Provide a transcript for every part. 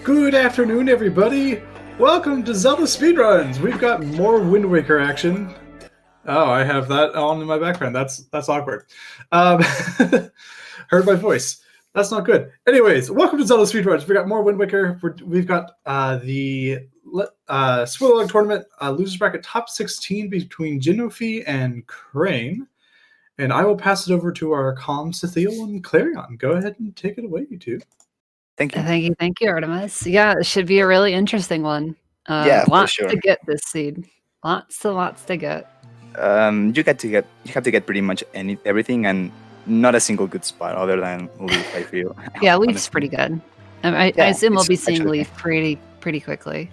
Good afternoon, everybody. Welcome to Zelda Speedruns. We've got more Wind Waker action. Oh, I have that on in my background. That's awkward. Heard my voice. That's not good. Anyways, welcome to Zelda Speedruns. We've got more Wind Waker. We've got the Spoiler Tournament losers bracket top 16 between Gynophi and Crain. And I will pass it over to our calm Cethiel and Clarion. Go ahead and take it away, you two. Thank you. Thank you, Artemis. Yeah, it should be a really interesting one. Yeah, lots for sure. to get this seed. Lots to get. You have to get pretty much everything, and not a single good spot other than Leaf. I feel. Yeah, Leaf's pretty good. I assume we'll be seeing Leaf pretty quickly.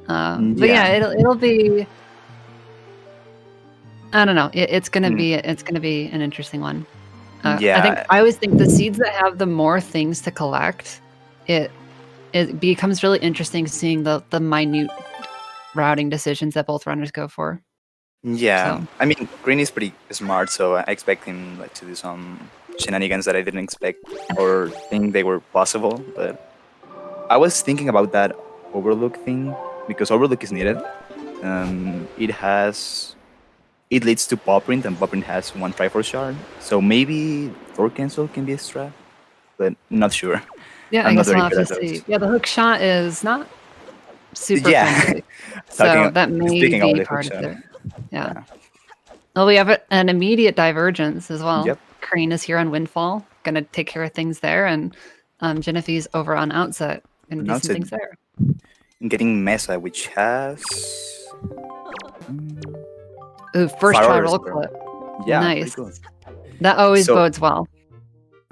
But yeah, it'll be. I don't know. It's gonna be an interesting one. I always think the seeds that have the more things to collect, it becomes really interesting seeing the minute routing decisions that both runners go for. Yeah, so. I mean, Green is pretty smart, so I expect him to do some shenanigans that I didn't expect or think they were possible. But I was thinking about that Overlook thing because Overlook is needed. It leads to Paw Print, and Paw Print has one Triforce Shard. So maybe Door Cancel can be a strat, but not sure. Yeah, I guess we'll have to see. Yeah, the hook shot is not super friendly. So that may be part of it. Yeah. Well, we have an immediate divergence as well. Yep. Crain is here on Windfall, going to take care of things there, and Gynophi's over on Outset, going to do some things there. I'm getting Mesa, which has... Ooh, first try roll clip. Yeah, nice. That always bodes well.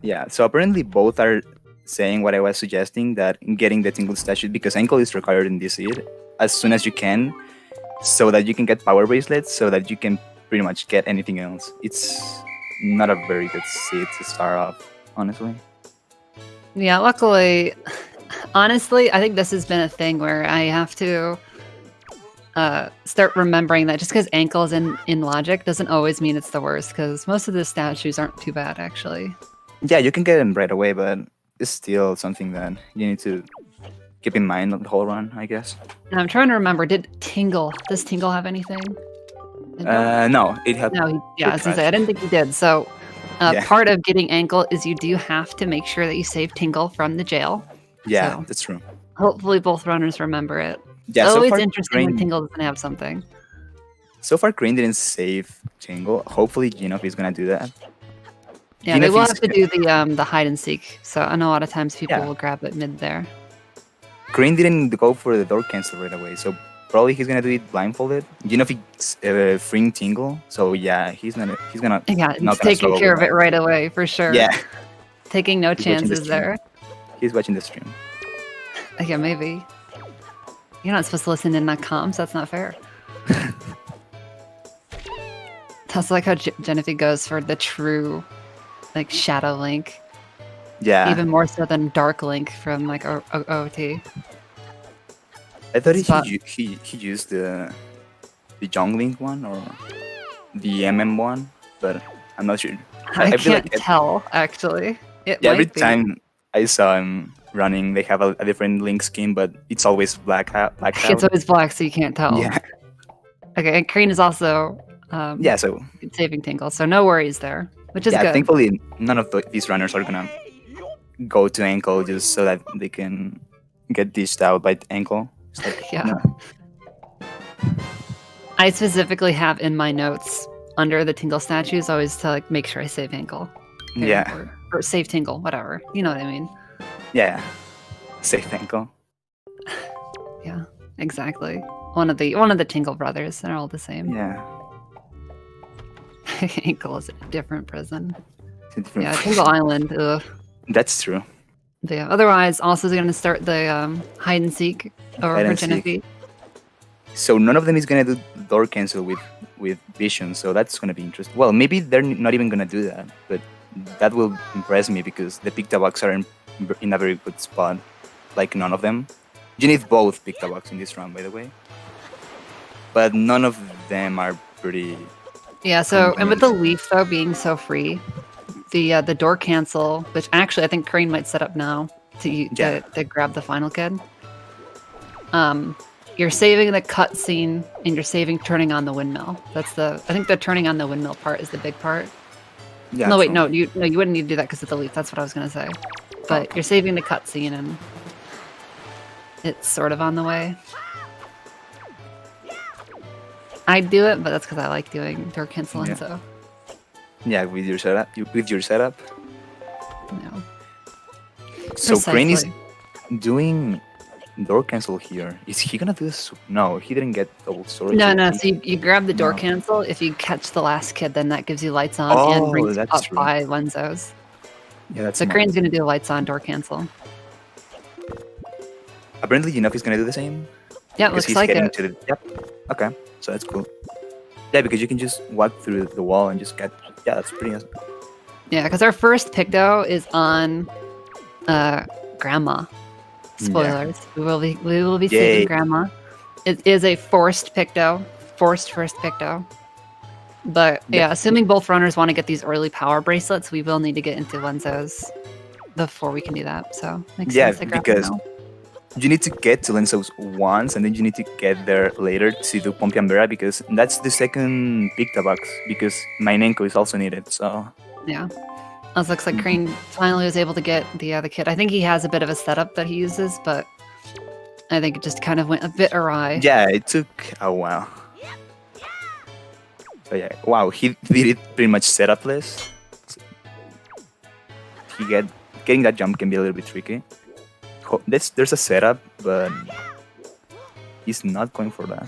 Yeah, so apparently both are saying what I was suggesting, that getting the Tingle statue, because Ankle is required in this seed, as soon as you can, so that you can get power bracelets, so that you can pretty much get anything else. It's not a very good seed to start off, honestly. Yeah, luckily, honestly, I think this has been a thing where I have to start remembering that just because Ankle is in logic doesn't always mean it's the worst, because most of the statues aren't too bad, actually. Yeah, you can get them right away, but it's still something that you need to keep in mind the whole run, I guess. And I'm trying to remember, does Tingle have anything? No, it had... No, I was going to say, I didn't think he did. So part of getting Ankle is you do have to make sure that you save Tingle from the jail. Yeah, so that's true. Hopefully both runners remember it. Yeah, it's always interesting when Tingle doesn't have something. So far, Crain didn't save Tingle. Hopefully, Gynophi is gonna do that. Yeah, they will have to do the hide and seek. So I know a lot of times people will grab it mid there. Crain didn't go for the door cancel right away, so probably he's gonna do it blindfolded. Gynophi's freeing Tingle, so yeah, he's gonna taking care of it right away for sure. Yeah, taking no chances there. He's watching the stream. Yeah, maybe. You're not supposed to listen in comms. That's not fair. That's like how Gynophi goes for the true, Shadow Link. Yeah. Even more so than Dark Link from OT. I thought he used the Young Link one or the MM one, but I'm not sure. I can't tell actually. Every time I saw him running, they have a different Link skin, but it's always black out. It's always black, so you can't tell. Yeah. Okay, and Crain is also so saving Tingle, so no worries there, which is good. Thankfully, none of these runners are gonna go to Ankle just so that they can get dished out by Ankle. I specifically have in my notes under the Tingle statues always to make sure I save Ankle. Or save Tingle, whatever. You know what I mean. Yeah, safe Ankle. Yeah, exactly. One of the Tingle brothers. They're all the same. Yeah. Ankle is a different prison. Tingle Island. Ugh. That's true. But yeah. Otherwise, also going to start the hide and seek over for Gynophi. So none of them is going to do door cancel with vision. So that's going to be interesting. Well, maybe they're not even going to do that, but that will impress me because the Pictabox are in a very good spot, like none of them. You need both Pictabox in this round, by the way. But none of them are pretty... Yeah, so, and with the Leaf, though, being so free, the door cancel, which actually I think Crain might set up now, to grab the final kid. You're saving the cutscene and you're saving turning on the windmill. I think the turning on the windmill part is the big part. Yeah. No, wait, no, you wouldn't need to do that because of the leaf. That's what I was gonna say. But you're saving the cutscene and it's sort of on the way. I do it, but that's because I like doing door cancel and so. Yeah, with your setup. No. So Crane is Precisely. doing door cancel here. Is he gonna do this? No, he didn't get double sword. No. So you grab the door No. cancel. If you catch the last kid, then that gives you lights on and brings that's up true. by Lenzo's. Yeah, that's So smart. Crane's gonna do lights on door cancel. Apparently, Gynophi's gonna do the same. Yeah, because looks he's like heading it. to the. Yep. Okay, so that's cool. Yeah, because you can just walk through the wall and just get. Yeah, that's pretty awesome. Yeah, because our first Picto is on Grandma. Spoilers. We will be Yay. saving Grandma. It is a forced Picto. Forced first Picto. But yeah, assuming both runners want to get these early power bracelets, we will need to get into Lenzo's before we can do that. So makes sense to grab them because now. you need to get to Lenzo's once, and then you need to get there later to do Pompiambera, because that's the second Picta box, because Mainenko is also needed, so... Yeah. It looks like Crane finally was able to get the other kid. I think he has a bit of a setup that he uses, but I think it just kind of went a bit awry. Yeah, it took a while. So yeah, wow, he did it pretty much setupless. Getting that jump can be a little bit tricky. There's a setup, but he's not going for that.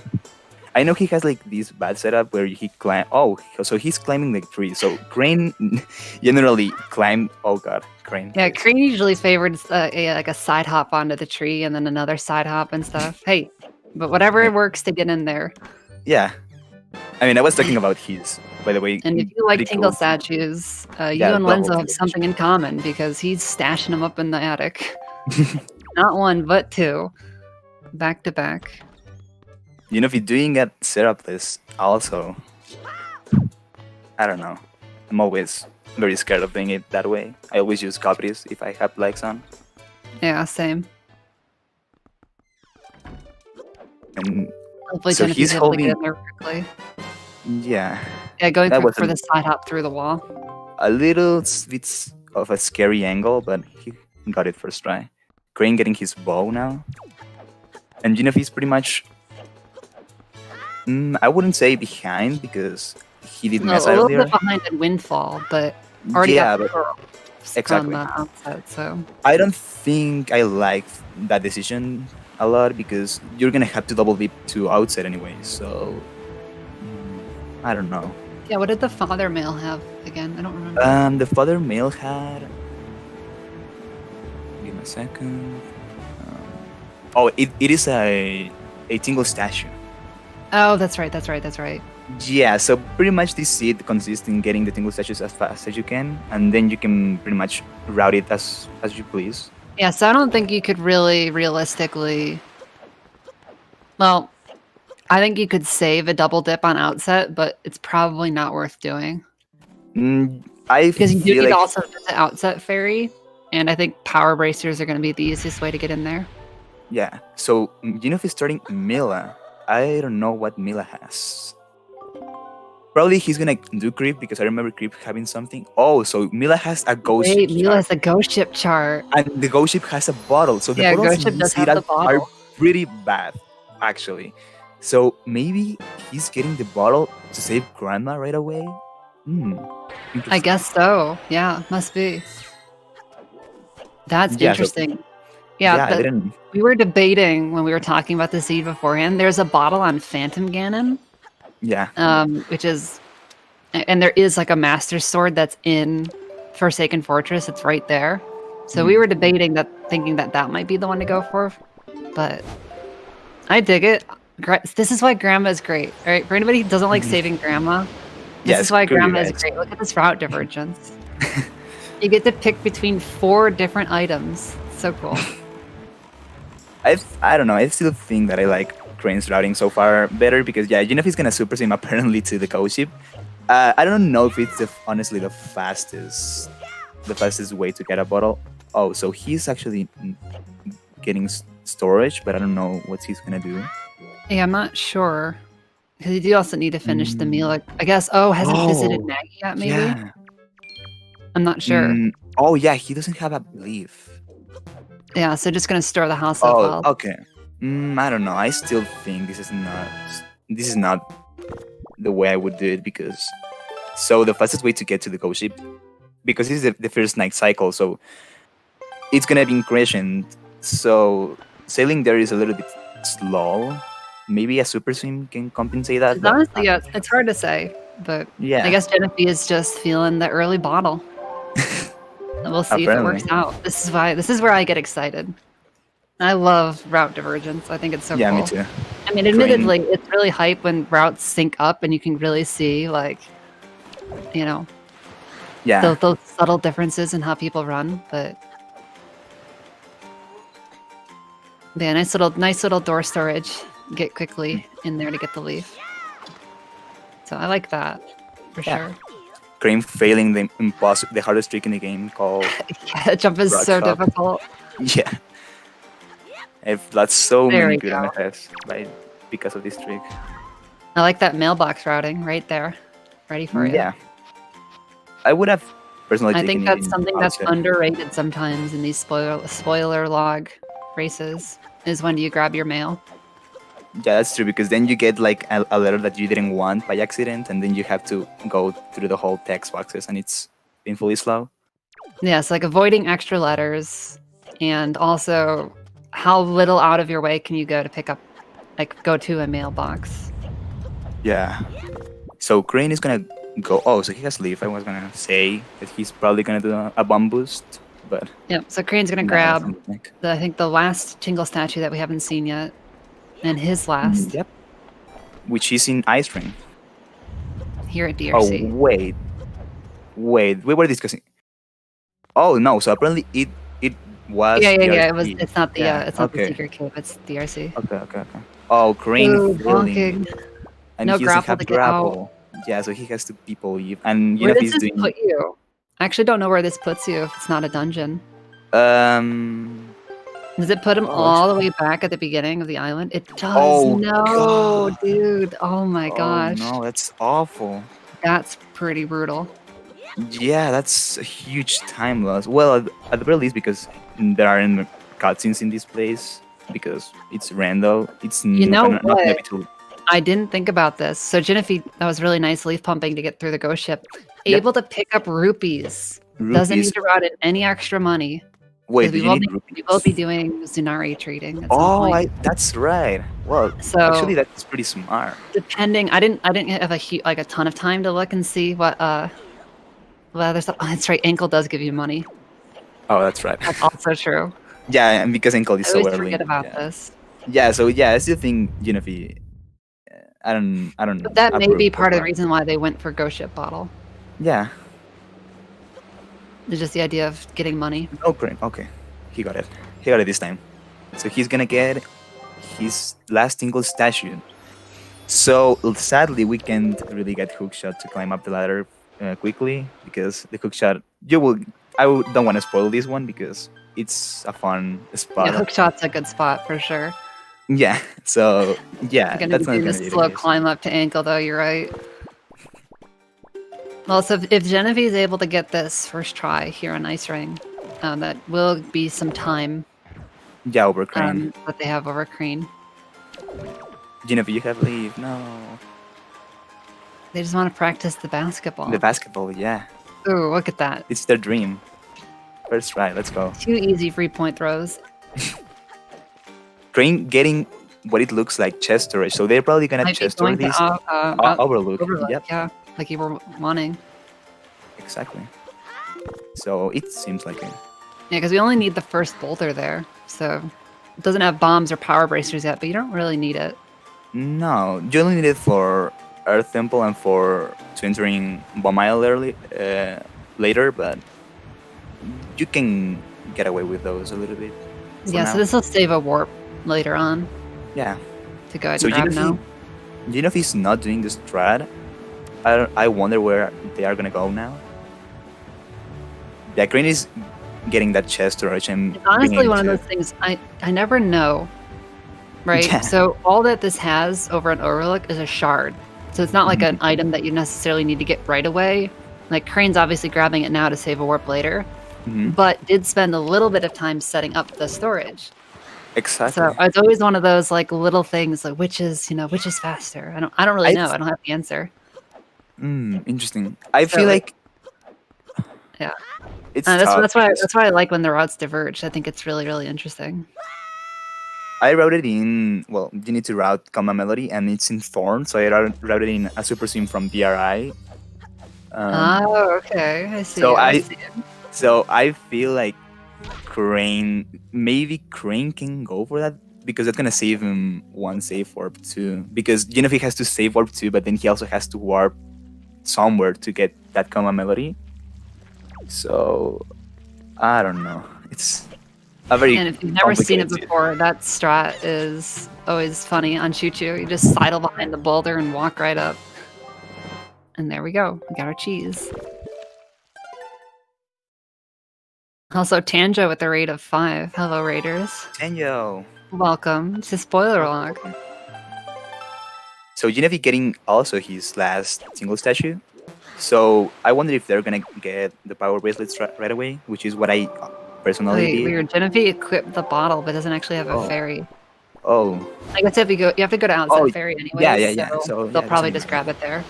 I know he has like this bad setup where he climb. Oh, so he's climbing the tree. So Crane generally climb. Oh god, Crane. Yeah, Crane usually favors like a side hop onto the tree and then another side hop and stuff. Hey, but whatever works to get in there. Yeah, I mean, I was talking about his, by the way. And if you like pretty Tingle cool. statues, you Yeah, and double Lenzo have Tingle something in common because he's stashing them up in the attic. Not one, but two, back to back. You know, if you're doing that setupless, also, I don't know. I'm always very scared of doing it that way. I always use Capris if I have legs on. Yeah, same. And Hopefully, So Jennifer's he's able to get in holding- there quickly. yeah, Yeah, going That for wasn't- the side hop through the wall. a little bit of a scary angle, but he got it first try. Crane getting his bow now. And Gynophi's pretty much... I wouldn't say behind, because he did No, mess a little earlier. bit behind in Windfall, but already Yeah, got but pearls exactly. from the outset. So I don't think I like that decision a lot, because you're gonna have to double dip to outside anyway, so... I don't know. yeah, what did the father male have again? I don't remember. The father male had... Give me a second. It is a tingle statue. Oh, that's right. Yeah, so pretty much this seed consists in getting the tingle statues as fast as you can, and then you can pretty much route it as you please. Yeah, so I don't think you could really realistically. Well, I think you could save a double dip on outset, but it's probably not worth doing I because you do feel need like, also the outset fairy, and I think power bracers are going to be the easiest way to get in there. yeah. So Gynophi is starting Mila. I don't know what Mila has. Probably he's gonna do creep, because I remember creep having something. Oh, so Mila has a ghost Wait, ship Mila chart. has a ghost ship chart. And the ghost ship has a bottle. So the Yeah, bottles ghost ship in does have Zidal the bottle. are pretty bad, actually. So maybe he's getting the bottle to save Grandma right away? I guess so. Yeah, must be. That's Yeah, so- interesting. Yeah, I didn't... we were debating when we were talking about the seed beforehand. There's a bottle on Phantom Ganon, Yeah. which is, and there is like a Master Sword that's in Forsaken Fortress. It's right there. So we were debating that, thinking that that might be the one to go for, but I dig it. This is why Grandma is great. All right, for anybody who doesn't like saving Grandma, this is why screw you Grandma is guys. great. Look at this route divergence. You get to pick between 4 different items. So cool. I don't know. I still think that I like Crane's routing so far better, because yeah, Gynophi's gonna super sim apparently to the ghost ship. I don't know if it's honestly the fastest way to get a bottle. Oh, so he's actually getting storage, but I don't know what he's gonna do. Yeah, I'm not sure. Because you do also need to finish the meal. I guess. Oh, hasn't visited Oh, Maggie yet, maybe? Yeah. I'm not sure. Oh, yeah, he doesn't have a leaf. Yeah, so just gonna store the house of Oh, wild. okay. I don't know. I still think this is not the way I would do it, because the fastest way to get to the ghost ship, because this is the first night cycle, so it's gonna be in crescent. So sailing there is a little bit slow. Maybe a super swim can compensate that. But Honestly, yeah, it's hard to say, but yeah, I guess Gynophi is just feeling the early bottle. And we'll see if it works out. This is where I get excited. I love route divergence. I think it's so cool. Yeah, me too. I mean, admittedly, it's really hype when routes sync up and you can really see, like, you know, those subtle differences in how people run. But yeah, nice little door storage. Get quickly in there to get the leaf. So I like that for sure. Crane failing the hardest trick in the game called that jump is so difficult. Yeah. I've lost so many good go. MFFs because of this trick. I like that mailbox routing right there. Ready for you. Yeah. I would have personally I think that's something that's underrated sometimes in these spoiler log races, is when do you grab your mail. Yeah, that's true, because then you get like a letter that you didn't want by accident, and then you have to go through the whole text boxes, and it's painfully slow. Yeah, so like avoiding extra letters, and also how little out of your way can you go to pick up, like go to a mailbox. Yeah. So Crane is gonna go. Oh, so he has leaf. I was gonna say that he's probably gonna do a bomb boost, but yeah. So Crane's gonna grab I think the last Tingle statue that we haven't seen yet. And his last. Yep. Which is in Ice Ring. Here at DRC. Oh, wait. We were discussing. Oh, no. So apparently it was. Yeah. DRC. It's not the secret cave. It's DRC. Okay. Oh, Crane feeling. And no he grapple doesn't have to get out. Yeah, so he has to people leave. And where does this put you? I actually don't know where this puts you if it's not a dungeon. Does it put him all the way back at the beginning of the island? It does. Oh, no, God. Dude. Oh my gosh. No, that's awful. That's pretty brutal. Yeah, that's a huge time loss. Well, at the very least, because there aren't cutscenes in this place, because it's random. It's not to... I didn't think about this. So Gynophi, that was really nice leaf pumping to get through the ghost ship. Able to pick up rupees. Doesn't need to route in any extra money. Wait, we will be doing Zunari trading. At some point. That's right. Well, so actually, that's pretty smart. Depending, I didn't have a ton of time to look and see what. Well, there's. Oh, that's right. Ankle does give you money. Oh, that's right. That's also true. Yeah, and because Ankle is so early. I always forget about this. Yeah. So I still think Gynophi. I don't. But that may be part of the reason why they went for Ghost Ship Bottle. Yeah. It's just the idea of getting money. Oh, great. Okay. He got it. He got it this time. So he's gonna get his last single statue. So sadly, we can't really get hookshot to climb up the ladder quickly, because the hookshot, don't want to spoil this one because it's a fun spot. Yeah, hookshot's a good spot for sure. Yeah. So yeah, that's gonna be this slow climb up to Ankle, though. You're right. Well, so if Gynophi is able to get this first try here on Ice Ring, that will be some time. Yeah, over Crane. That they have over Crane. Gynophi, you have leave. No. They just want to practice the basketball. The basketball, yeah. Ooh, look at that. It's their dream. First try, let's go. 2 easy 3-point throws. Crane getting what it looks like chest storage, so they're probably gonna chest store these overlook. Yep. Yeah, like you were wanting. Exactly. So it seems like it. Yeah, because we only need the first boulder there, so it doesn't have bombs or power bracers yet, but you don't really need it. No, you only need it for Earth Temple and for entering Bomb Isle later, but you can get away with those a little bit. Yeah, so this will save a warp later on. Yeah. To go ahead and grab now. Gynophi is not doing the strat. I wonder where they are gonna go now. Yeah, Crane is getting that chest storage and It's honestly being one of able those things I never know. Right? Yeah. So all that this has over an Overlook is a shard. So it's not like an item that you necessarily need to get right away. Like Crane's obviously grabbing it now to save a warp later, but did spend a little bit of time setting up the storage. Exactly. So it's always one of those like little things like which is faster. I don't really I know. I don't have the answer. Interesting. I So feel it- like Yeah. it's That's tough why because that's why I like when the routes diverge. I think it's really, really interesting. I routed in. Well, you need to route Comma Melody, and it's in Thorn, so I routed in a Super Sim from DRI. Oh, okay. I see. So I see. So I feel like maybe Crane can go for that because that's gonna save him one save warp too. Because Gynophi has to save warp too, but then he also has to warp somewhere to get that Comma Melody. So I don't know. It's a very And if you've never seen it complicated before, that strat is always funny on Choo Choo. You just sidle behind the boulder and walk right up. And there we go. We got our cheese. Also, Tanjo with a rate of 5. Hello, Raiders. Tenyo. Welcome to Spoiler Log. So Gynophi getting also his last single statue. So I wonder if they're gonna get the power bracelets right away, which is what I personally Wait, did. weird. Gynophi equipped the bottle, but doesn't actually have a Oh. fairy. Oh, I guess if you have to go to outside Oh, fairy anyway. yeah. So, So yeah, they'll probably doesn't just grab it there.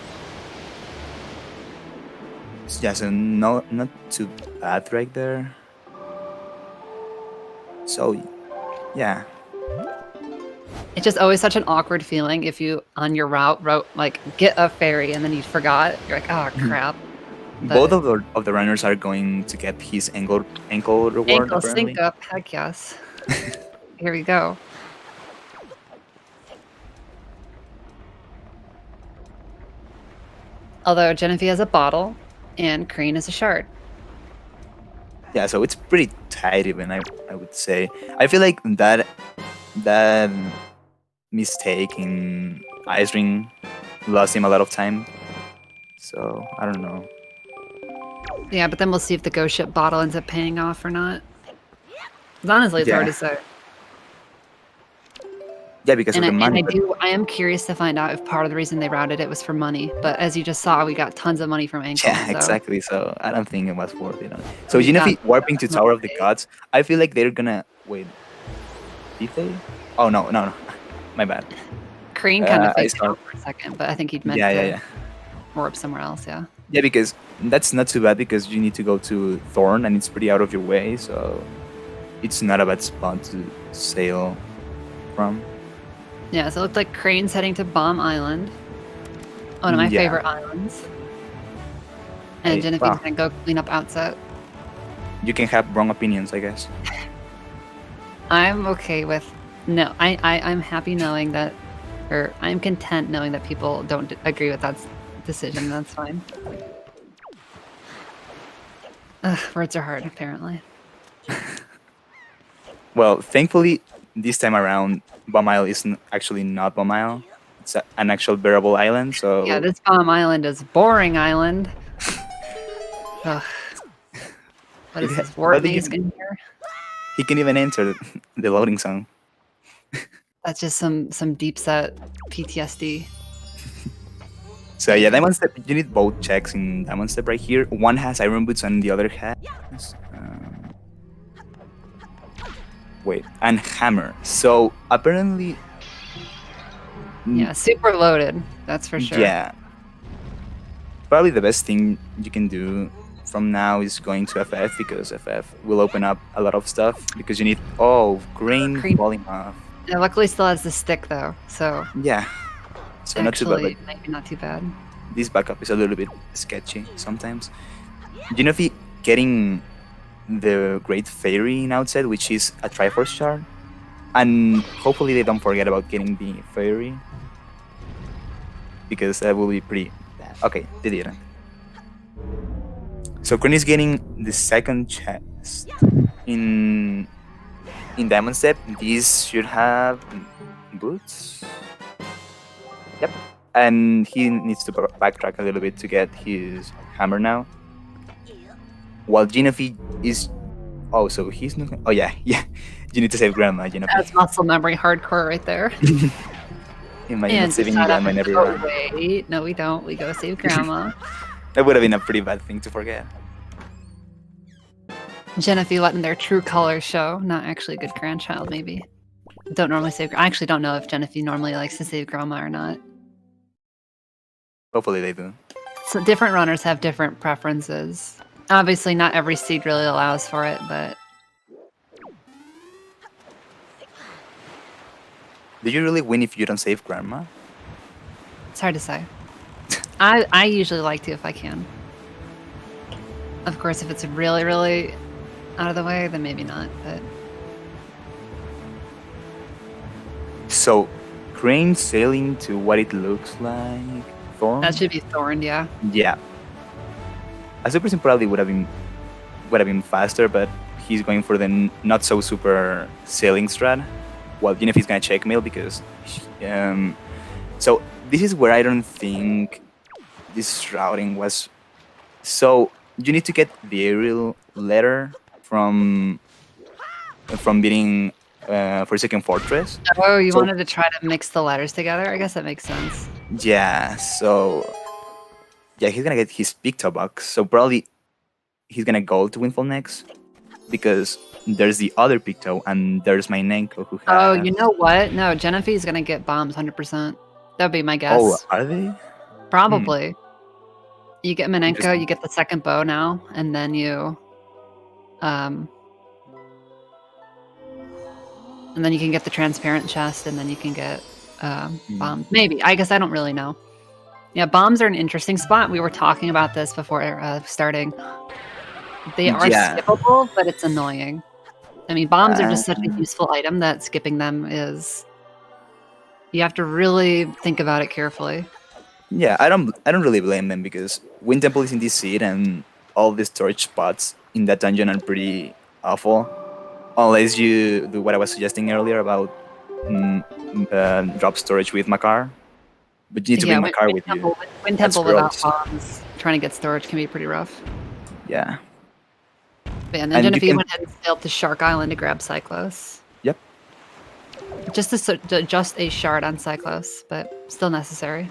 yeah, so not too bad right there. So yeah, It's just always such an awkward feeling if you on your route wrote like get a fairy and then you forgot. You're like, oh crap. both of the runners are going to get his ankle reward. Ankle apparently. sync up, heck yes. Here we go. Although Gynophi has a bottle and Crane is a shard. Yeah, so it's pretty tight even. I would say. I feel like that mistake in Ice Ring lost him a lot of time. So I don't know. Yeah, but then we'll see if the ghost ship bottle ends up paying off or not. 'Cause honestly, it's hard Yeah. to say. Yeah, because And of the money. but- I am curious to find out if part of the reason they routed it was for money. But as you just saw, we got tons of money from Ankle. Yeah, so- exactly. So I don't think it was worth it. So Yeah. Gynophi warping to Tower of the Gods. I feel like they're gonna wait. Did they? Oh no, my bad. Crane kind of I faked it saw- out for a second, but I think he'd meant Yeah, to yeah. warp somewhere else, yeah. Yeah, because that's not too bad because you need to go to Thorn and it's pretty out of your way, so it's not a bad spot to sail from. Yeah, so it looked like Crane's heading to Bomb Island. One of my Yeah. favorite islands. And Hey, Gynophi's wow. gonna go clean up Outset. You can have wrong opinions, I guess. I'm okay with I'm happy knowing that, or I'm content knowing that people don't agree with that decision. That's fine. Ugh, words are hard, apparently. Well, thankfully, this time around, Bomb Isle isn't actually not Bomb Isle. It's an actual bearable island, so... Yeah, this Bomb Island is boring island. Ugh. What is Yeah, this, warp but you maze can- in here? He can even enter the loading zone. That's just some deep set PTSD. So yeah, Diamond Step, you need both checks in Diamond Step right here. One has Iron Boots and the other has... wait, and Hammer. So apparently... Yeah, super loaded. That's for sure. Yeah. Probably the best thing you can do from now is going to FF because FF will open up a lot of stuff because you need... Oh, green Green. falling off. It luckily still has the stick though, so Yeah. So not too bad, actually but maybe not too bad. this backup is a little bit sketchy sometimes. Gynophi getting the Great Fairy in Outset, which is a Triforce shard. And hopefully they don't forget about getting the Fairy. Because that will be pretty bad. Okay, they didn't. So Crane is getting the second chest in Diamond Step. These should have boots. Yep. And he needs to backtrack a little bit to get his hammer now. While Gynophi is Oh, so he's not. Oh yeah, yeah. You need to save grandma. You know. That's muscle memory hardcore right there. Imagine not saving shut up grandma in and every go, round. wait, no, we don't. We go save grandma. That would have been a pretty bad thing to forget. Gynophi letting their true colors show. Not actually a good grandchild, maybe. Don't normally save. I actually don't know if Gynophi normally likes to save grandma or not. Hopefully they do. So different runners have different preferences. Obviously, not every seed really allows for it, but Do you really win if you don't save grandma? it's hard to say. I usually like to if I can. Of course, if it's really, really out of the way, then maybe not. But So, Crane sailing to what it looks like. Thorn? that should be thorned, yeah. Yeah. A Super Sim probably would have been faster, but he's going for the not so super sailing strat. Well, you know if he's gonna checkmail because so this is where I don't think this routing was. So you need to get the aerial letter from beating Forsaken Fortress. Oh, you So- wanted to try to mix the letters together? I guess that makes sense. Yeah, so yeah, he's gonna get his Picto box. So probably he's gonna go to Windfall next because there's the other Picto and there's my Nenko who has. Oh, you know what? No, Gynophi's gonna get bombs 100%. That'd be my guess. Oh, are they? Probably. You get Minenko, Interesting. you get the second bow now, and then you and then you can get the transparent chest, and then you can get bombs. Maybe. I guess I don't really know. Yeah, bombs are an interesting spot. We were talking about this before starting. They are Yeah. skippable, but it's annoying. I mean, bombs are just such a useful item that skipping them is. You have to really think about it carefully. Yeah, I don't really blame them because Wind Temple is in this seed and all the storage spots in that dungeon are pretty awful. Unless you do what I was suggesting earlier about drop storage with Makar. But you need to bring Makar with you. Wind That's Temple without gross. bombs, trying to get storage can be pretty rough. Yeah. But yeah, and And then you Gynophi can- went ahead and sailed to Shark Island to grab Cyclos. Yep. Just a shard on Cyclos, but still necessary.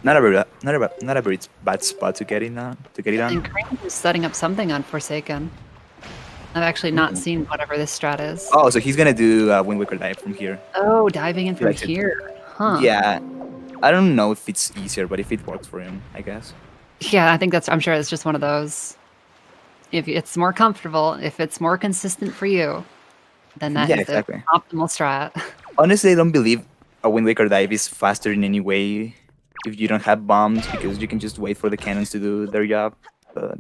Not a very bad spot to get in to get it on. And Crane is setting up something on Forsaken. I've actually not seen whatever this strat is. Oh, so he's gonna do Wind Waker dive from here. Oh, diving in from likes it. here. Huh. Yeah. I don't know if it's easier, but if it works for him, I guess. Yeah, I think I'm sure it's just one of those. If it's more comfortable, if it's more consistent for you, then that Yeah, is exactly. the optimal strat. Honestly, I don't believe a Wind Waker dive is faster in any way if you don't have bombs because you can just wait for the cannons to do their job. But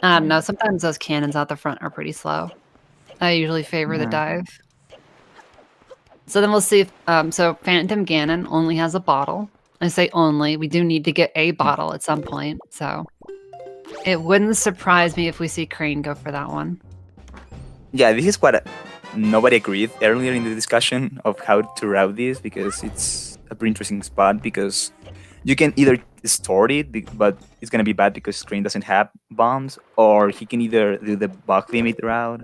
I don't know. Sometimes those cannons out the front are pretty slow. I usually favor the Yeah. dive. So then we'll see if so Phantom Ganon only has a bottle. I say only. We do need to get a bottle at some point. So it wouldn't surprise me if we see Crane go for that one. yeah, this is what nobody agreed earlier in the discussion of how to route this because it's a pretty interesting spot because you can either store it, but it's gonna be bad because Screen doesn't have bombs, or he can either do the buck limit route.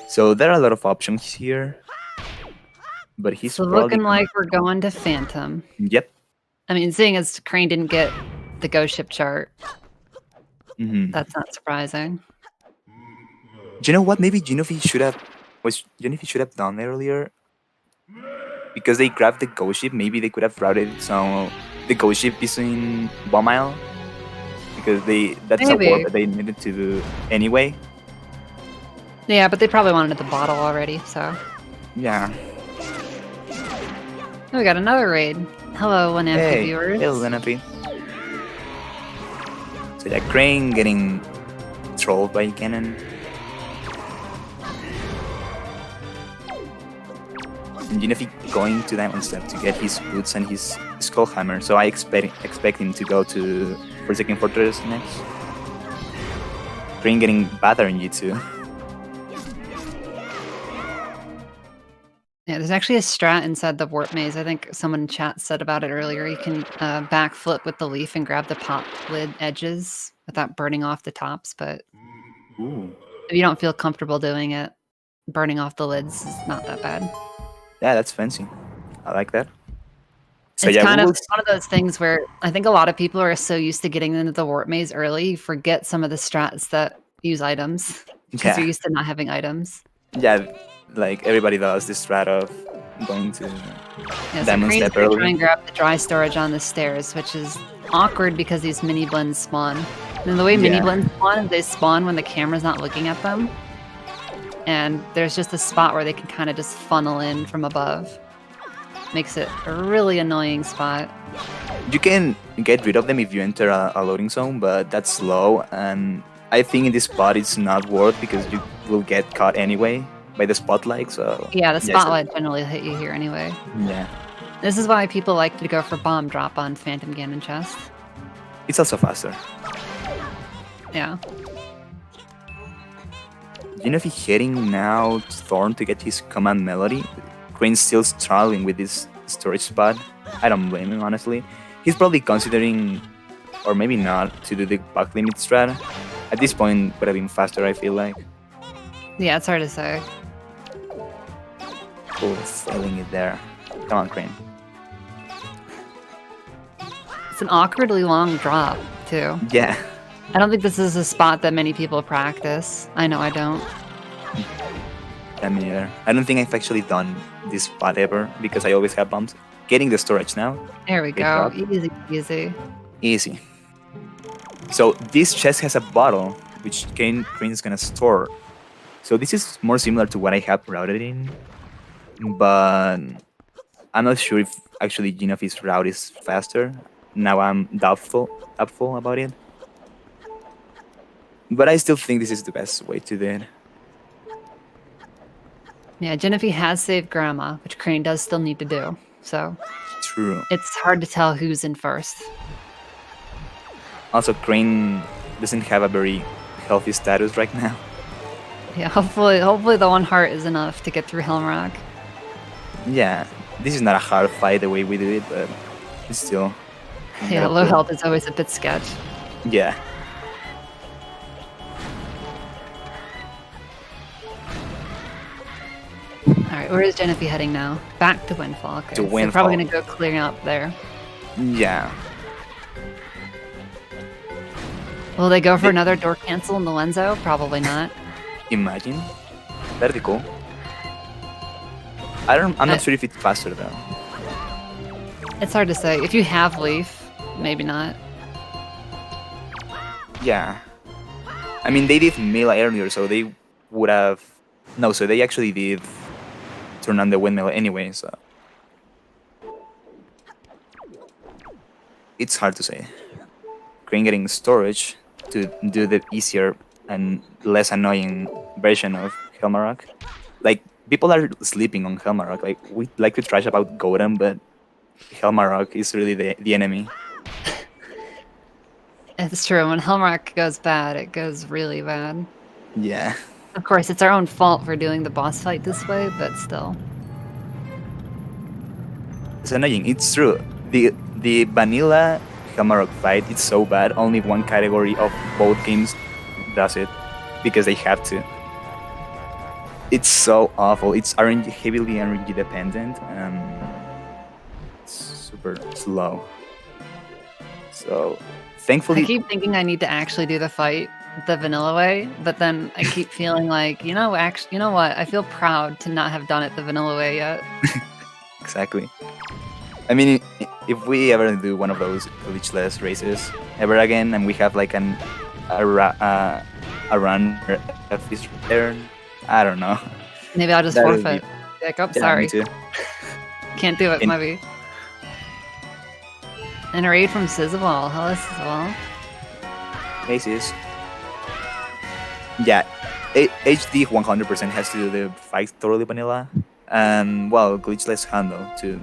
So there are a lot of options here. But he's So probably looking gonna- like we're going to Phantom. Yep. I mean, seeing as Crane didn't get the ghost ship chart, Mhm. that's not surprising. Do you know what? Maybe Gynophi should have done earlier because they grabbed the ghost ship. Maybe they could have routed so the ghost ship is in Bomb Isle because that's a Maybe. warp that they needed to do anyway. Yeah, but they probably wanted the bottle already, so. Yeah. Oh, we got another raid. Hello, one Hey, viewers. hey, Lenapi. So yeah, Crane getting trolled by Cannon. And Gynophi going to Diamond Step to get his boots and his skull hammer. So I expect him to go to Forsaken Fortress next. Crane getting bad RNG too. Yeah, there's actually a strat inside the warp maze. I think someone in chat said about it earlier. You can backflip with the leaf and grab the pop lid edges without burning off the tops, but Ooh. If you don't feel comfortable doing it, burning off the lids is not that bad. Yeah, that's fancy. I like that. So It's yeah, kind we of will. one of those things where I think a lot of people are so used to getting into the warp maze early, you forget some of the strats that use items because you're Yeah, used to not having items. yeah, like everybody does this strat of going to Yeah, so diamond Crane's step gonna try early. and grab the dry storage on the stairs, which is awkward because these mini blends spawn. And the way mini Yeah. blends spawn, they spawn when the camera's not looking at them. And there's just a spot where they can kind of just funnel in from above. Makes it a really annoying spot. You can get rid of them if you enter a loading zone, but that's slow, and I think in this spot it's not worth because you will get caught anyway by the spotlight. So Yeah, the yeah, spotlight generally hit you here anyway. yeah, This is why people like to go for bomb drop on Phantom Ganon chest. it's also faster. Yeah. Gynophi heading now to Thorn to get his command melody. Crane's still struggling with this storage spot. I don't blame him, honestly. He's probably considering, or maybe not, to do the back limit strat. At this point, would have been faster, I feel like. Yeah, it's hard to say. Cool, failing it there. Come on, Crane. It's an awkwardly long drop, too. Yeah, I don't think this is a spot that many people practice. I know I don't. I mean, I don't think I've actually done this spot ever because I always have bumps. Getting the storage now, There we Good go. job. Easy, easy. easy. So this chest has a bottle which Crane is gonna store. So this is more similar to what I have routed in, but I'm not sure if actually Gynophi's route is faster. Now I'm doubtful about it. But I still think this is the best way to do it. Yeah, Gynophi has saved Grandma, which Crane does still need to do. So True. it's hard to tell who's in first. Also, Crane doesn't have a very healthy status right now. Yeah, hopefully the one heart is enough to get through Helmrock. Yeah, this is not a hard fight the way we do it, but it's still. Yeah, low health is always a bit sketch. Yeah. Alright, where is Gynophi heading now? Back to Windfall. Okay, To so Windfall. probably gonna go clearing up there. Yeah. Will they go for another door cancel in the Lenzo? Probably not. Imagine. That'd be cool. I'm not sure if it's faster though. It's hard to say. If you have Leaf, maybe not. Yeah. I mean, they did melee earlier, so they would have. No, so they actually did turn on the windmill anyway, so. It's hard to say. Crane getting storage to do the easier and less annoying version of Helmarock. Like, people are sleeping on Helmarock. Like, we like to trash about Golem, but Helmarock is really the enemy. It's true. When Helmrock goes bad, it goes really bad. Yeah. Of course, it's our own fault for doing the boss fight this way, but still. It's annoying. It's true. The vanilla Helmarock fight is so bad. Only one category of both games does it because they have to. It's so awful. It's RNG, heavily RNG dependent, and it's super slow. So, thankfully, I keep thinking I need to actually do the fight the vanilla way, but then I keep feeling like, you know what? I feel proud to not have done it the vanilla way yet. exactly. I mean, if we ever do one of those glitchless races ever again, and we have like a run where F is there, I don't know. Maybe I'll just That would forfeit. Like, oh, Yeah, sorry. me too. Can't do it, And- maybe. And a raid from Sizzlewall. Hello, Sizzlewall. Macy's. Yeah, HD 100% has to do the fight totally vanilla, and well, glitchless handle too.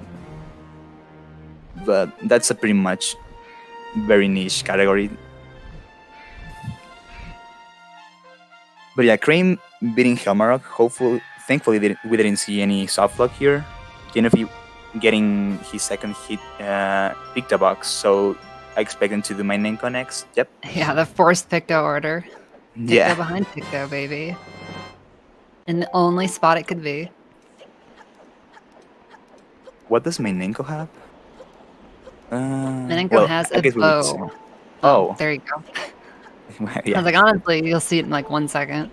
But that's a pretty much very niche category. But yeah, Crane beating Helmarock. Thankfully, we didn't see any soft luck here. Gynophi getting his second hit picked a box, so I expect him to do my Nenko next. Yep. Yeah, the forced Picto order. Yeah. behind Picto, baby. In the only spot it could be. What does Menenko have? Menenko has I a guess we would say. bow. Oh. There you go. I Yeah. was like, honestly, you'll see it in like 1 second.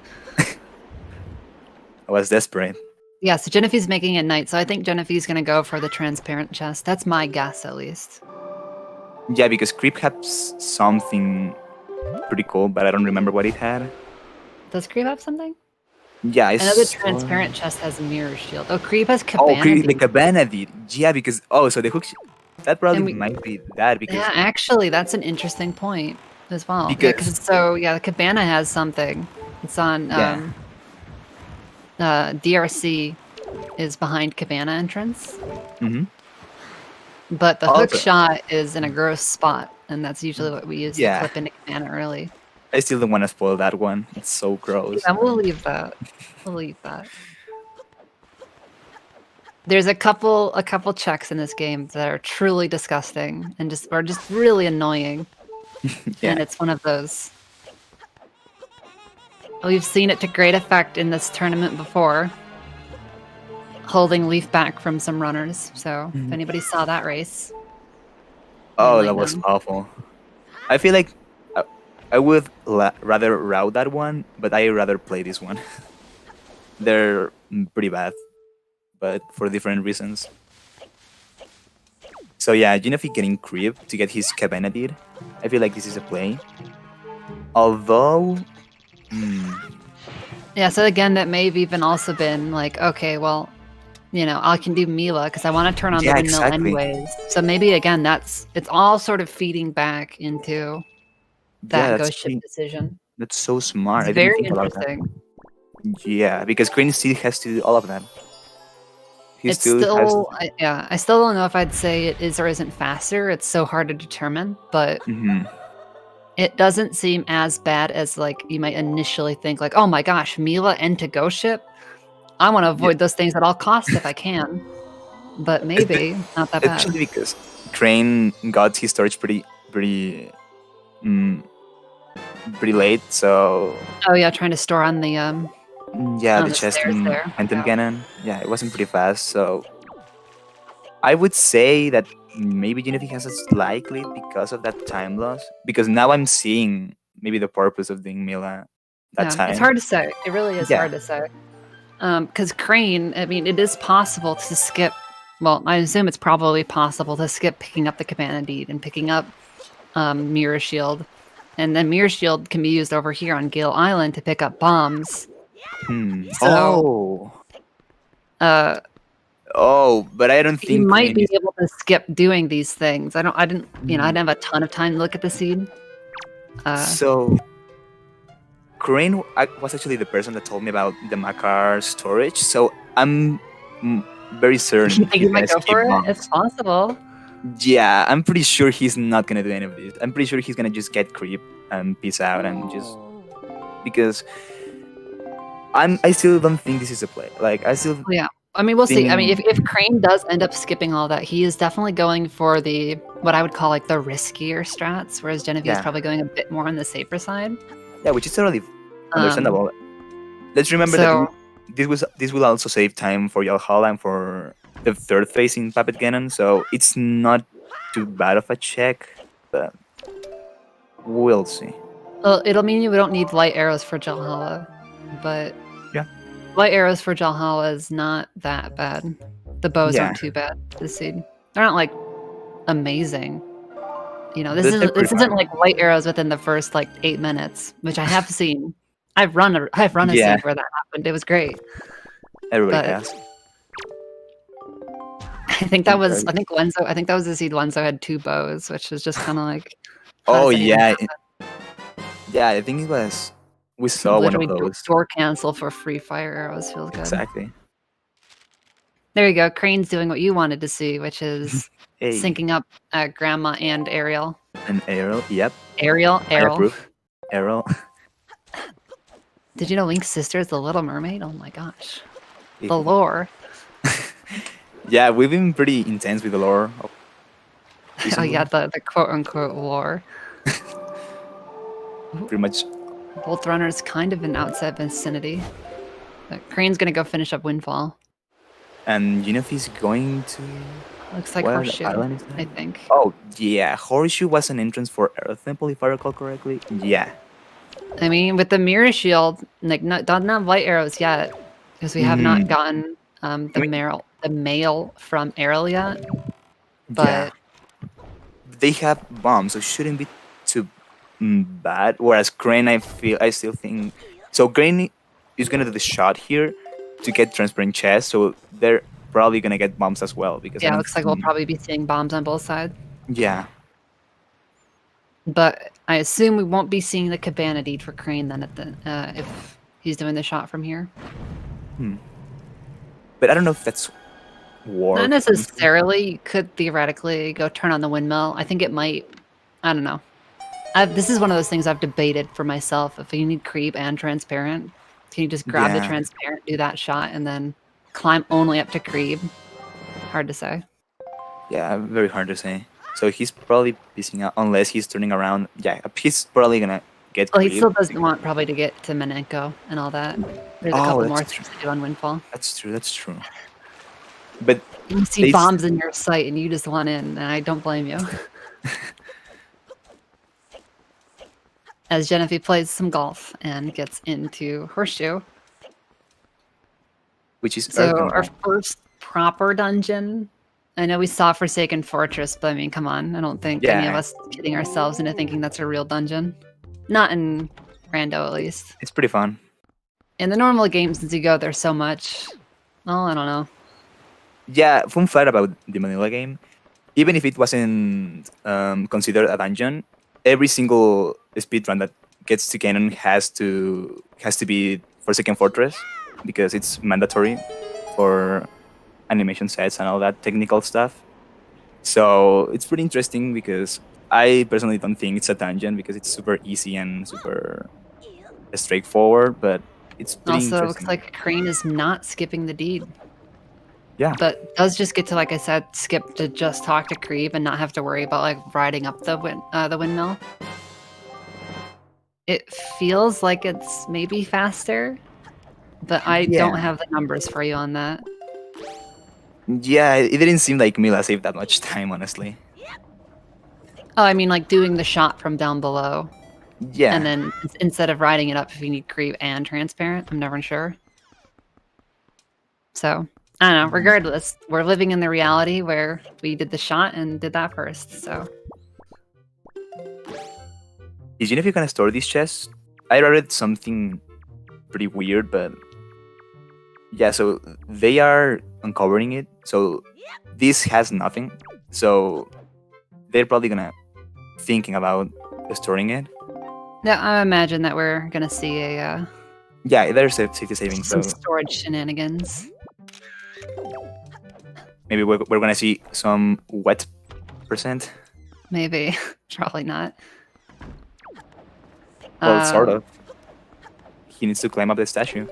I was desperate. Yeah, so Gynophi's making it night, so I think Gynophi's gonna go for the transparent chest. That's my guess, at least. Yeah, because Creep had something pretty cool, but I don't remember what it had. Does Creep have something? Yeah, I I know the saw- transparent chest has mirror shield. Oh, Creep has Oh, cabana. Creep, the Deed. cabana did. Yeah, because so the hook. That probably And we- might be that because Yeah, actually, that's an interesting point as well. Because- The cabana has something. It's on Yeah. DRC is behind cabana entrance, Mhm. but the Oh, hook okay. shot is in a gross spot, and that's usually what we use Yeah. to clip into cabana early. I still don't want to spoil that one. It's so gross. Yeah, we'll leave that. We'll leave that. There's a couple checks in this game that are truly disgusting and are just really annoying. Yeah. And it's one of those. We've seen it to great effect in this tournament before. Holding Leaf back from some runners. So if anybody saw that race. Oh, like that was them. awful. I feel like I would rather route that one, but I rather play this one. They're pretty bad, but for different reasons. So yeah, Gynophi getting Creep to get his cabana deed. I feel like this is a play. Although, Yeah, so again, that may have even also been like, okay, well, I can do Mila because I want to turn on Yeah, the windmill exactly. anyways. So maybe again, it's all sort of feeding back into that ghost ship decision. that's so smart. It's I didn't very think about that. interesting. Yeah, because Crane still has to do all of that. He It's still has. still, I still don't know if I'd say it is or isn't faster. It's so hard to determine, but Mhm. it doesn't seem as bad as like you might initially think. Like, oh my gosh, Mila and to ghost ship. I want to avoid those things at all costs if I can. But maybe not that bad. Actually, because Crane got his storage pretty late, so Oh yeah, trying to store on the yeah, on the the chest stairs and there. Phantom Yeah. Cannon. Yeah, it wasn't pretty fast, so I would say that maybe Gynophi has a slight lead because of that time loss. Because now I'm seeing maybe the purpose of doing Mila that time. It's hard to say. It really is Yeah. hard to say. Because Crane, I mean, it is possible to skip. Well, I assume it's probably possible to skip picking up the cabana deed and picking up Mirror Shield, and then Mirror Shield can be used over here on Gale Island to pick up bombs. Oh, But I don't think you might Crane be is- able to skip doing these things. I didn't have a ton of time to look at the seed. So, Crane was actually the person that told me about the Makar storage. So I'm very certain. You think he's you might gonna go for skip it? bombs. It's possible. Yeah, I'm pretty sure he's not gonna do any of this. I'm pretty sure he's gonna just get Creep and peace out and just because I still don't think this is a play. Like I still Yeah. I mean, we'll see. I mean, Thing- if Crane does end up skipping all that, he is definitely going for what I would call like the riskier strats, whereas Genevieve is Yeah. probably going a bit more on the safer side. yeah, which is totally understandable. Let's remember that this will also save time for Yalhalla and for the third phase in Puppet Cannon, so it's not too bad of a check, but we'll see. Well, it'll mean you don't need light arrows for Jalhalla, but Yeah. light arrows for Jalhalla is not that bad. The bows Yeah. aren't too bad to see. They're not like amazing. This They're isn't pretty this isn't like light arrows within the first like 8 minutes, which I have seen. I've run a Yeah. seed where that happened. It was great. Everybody But- has. I think that was Lenzo. I think that was the seed Lenzo had 2 bows, which was just kind of like. how Oh does that even yeah, happen? yeah. I think it was. We saw one of Literally those. door cancel for free fire arrows feels good. Exactly. There you go. Crane's doing what you wanted to see, which is Hey, syncing up Grandma and Ariel. an arrow. Yep. Ariel. I approve. Arrow. Did you know Link's sister is the Little Mermaid? Oh my gosh. The lore. Yeah, we've been pretty intense with the lore. Oh yeah, the quote unquote lore. Pretty much Bolt Runner's kind of in outside vicinity. But Crane's gonna go finish up Windfall. And Gynophi's going to... Looks like What Horseshoe, island is that? I think. Oh, yeah. Horseshoe was an entrance for Earth Temple, if I recall correctly. Yeah. I mean, with the Mirror Shield, like, don't have light arrows yet, because we have not gotten the mail from Errol yet. But they have bombs, so it shouldn't be too bad. Whereas Crane, I still think... So Crane is going to do the shot here to get transparent chest, so they're probably going to get bombs as well. Because yeah, it looks like we'll probably be seeing bombs on both sides. Yeah. But I assume we won't be seeing the Cabana Deed for Crane then at the if he's doing the shot from here. But I don't know if that's war. Not necessarily. You could theoretically go turn on the windmill. I think it might. I don't know. This is one of those things I've debated for myself. If you need creep and transparent, can you just grab the transparent, do that shot, and then climb only up to creep? Hard to say. Yeah, very hard to say. So he's probably pissing out unless he's turning around. Yeah, he's probably gonna get. Well, he still doesn't want probably to get to Menenko and all that. There's a couple more things to do on Windfall. That's true. That's true. But you see bombs in your sight and you just want in, and I don't blame you. As Gynophi plays some golf and gets into Horseshoe. Which is so our first proper dungeon. I know we saw Forsaken Fortress, but I mean, come on. I don't think any of us kidding ourselves into thinking that's a real dungeon. Not in Rando, at least. It's pretty fun. In the normal games, since you go there so much, well, I don't know. Yeah, fun fact about the Manila game. Even if it wasn't considered a dungeon, every single speedrun that gets to Canon has to be Forsaken Fortress because it's mandatory for animation sets and all that technical stuff. So it's pretty interesting because I personally don't think it's a dungeon because it's super easy and super straightforward, but it's pretty also looks like Crane is not skipping the deed. Yeah. But does just get to, like I said, skip to just talk to Creep and not have to worry about like riding up the windmill. It feels like it's maybe faster, but I don't have the numbers for you on that. Yeah, it didn't seem like Mila saved that much time, honestly. Oh, I mean, like doing the shot from down below. Yeah. And then instead of riding it up if you need creep and transparent, I'm never sure. So, I don't know. Regardless, we're living in the reality where we did the shot and did that first, so. Is Gynophi gonna store these chests? I read something pretty weird, but yeah, so they are uncovering it. So this has nothing. So they're probably gonna thinking about storing it. Yeah, I imagine that we're gonna see a yeah, there's safety savings. Some storage shenanigans. Maybe we're gonna see some wet percent. Maybe, probably not. Well, sort of. He needs to climb up the statue.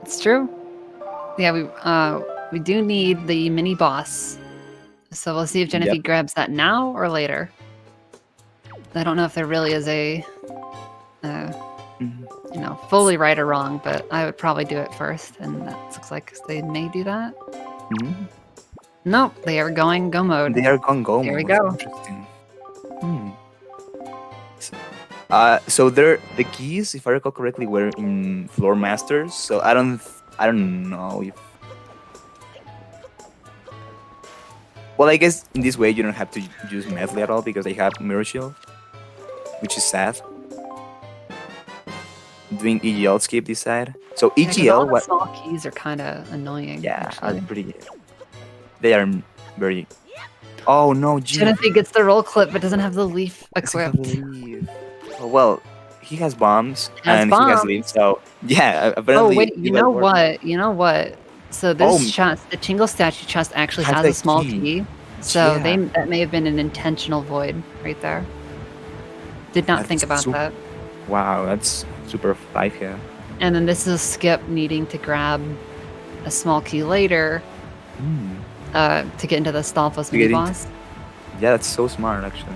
It's true. Yeah, we do need the mini boss. So we'll see if Gynophi grabs that now or later. I don't know if there really is a, you know, fully right or wrong, but I would probably do it first, and that looks like they may do that. Nope, they are going go mode. They are going go mode. There we go. Interesting. So the keys, if I recall correctly, were in Floor Masters. So I don't know if. Well, I guess in this way you don't have to use Medley at all because they have Mirror Shield, which is sad. Doing EGL skip this side. So EGL, what small keys are kind of annoying. Yeah, pretty. They are very. Oh no, Gynophi gets the roll clip but doesn't have the leaf equipped. Oh, well, he has bombs and he has leaves. So yeah, apparently. Oh wait, you know what? You know what? So this chest, the Tingle statue chest, actually has a small key. So that may have been an intentional void right there. Did not think about that. Wow, that's super 5 here. And then this is Skip needing to grab a small key later to get into the Stalfos mini boss. Yeah, that's so smart, actually.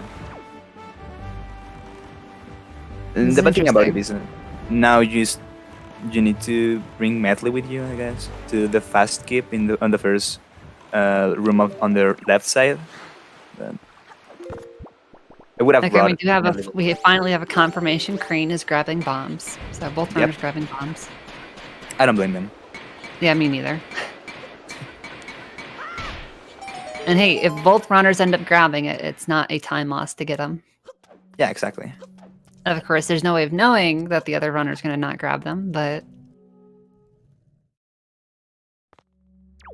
And This the is bad thing about it interesting. is now you need to bring Medley with you, I guess, to the fast skip on the first room on the left side. But I would have Okay, we brought do have Medley. we finally have a confirmation. Crane is grabbing bombs. So both Yep. runners grabbing bombs. I don't blame them. Yeah, me neither. And hey, if both runners end up grabbing it, it's not a time loss to get them. Yeah, exactly. Of course, there's no way of knowing that the other runner's going to not grab them, but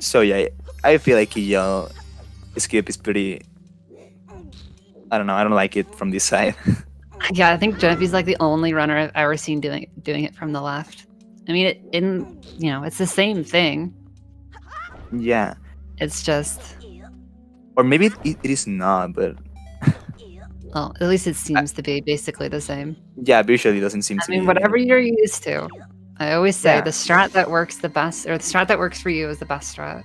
So yeah, I feel like Yell skip is pretty. I don't know. I don't like it from this side. yeah, I think Gynophi's like the only runner I've ever seen doing it from the left. I mean, it's the same thing. Yeah, It's just, or maybe it is not, but well, at least it seems to be basically the same. yeah, visually it doesn't seem I to mean, be. whatever you're used to. I always say Yeah. the strat that works the best, or the strat that works for you is the best strat.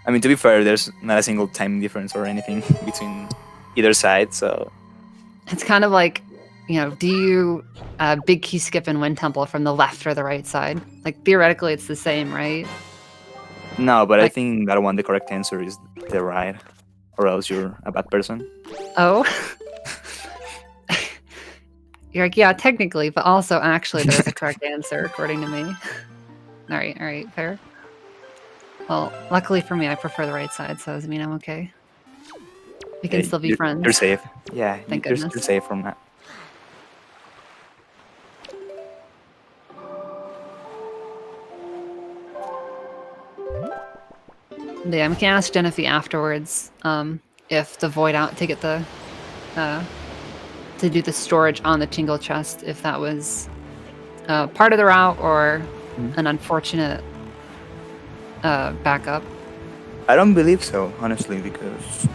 I mean, to be fair, there's not a single time difference or anything between either side, so It's kind of like, do you big key skip and wind temple from the left or the right side? Like theoretically, it's the same, right? no. But I Like- think that one, the correct answer is the right, or else you're a bad person. Oh. You're like, yeah, technically, but also actually there's a correct answer according to me. All right, fair. Well, luckily for me, I prefer the right side, so does it mean I'm okay? We can Yeah, still be you're- friends. You're safe. Yeah, Thank you're goodness. safe from that. But yeah, we can ask Gynophi afterwards if the void out to get the to do the storage on the tingle chest, if that was part of the route or an unfortunate backup. I don't believe so, honestly, because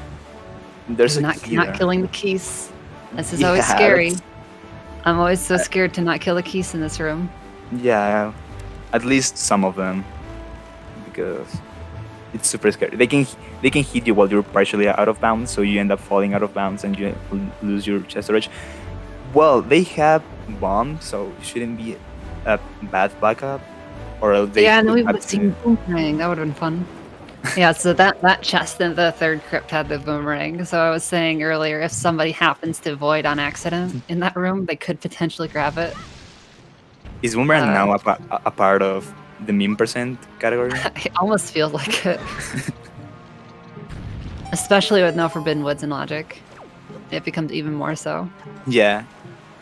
there's a Not key not there. killing the keys. This is always Yeah, scary. that's- I'm always so scared to not kill the keys in this room. Yeah, at least some of them, because it's super scary. They can hit you while you're partially out of bounds, so you end up falling out of bounds and you lose your chest storage. Well, they have bombs, so it shouldn't be a bad backup. Or else they Yeah, and would we have would have seen boomerang. That would have been fun. Yeah, so that chest in the third crypt had the boomerang. So I was saying earlier, if somebody happens to void on accident in that room, they could potentially grab it. Is Boomerang Uh, now a part of the meme percent category? It almost feels like it. Especially with no Forbidden Woods and Logic. It becomes even more so. Yeah,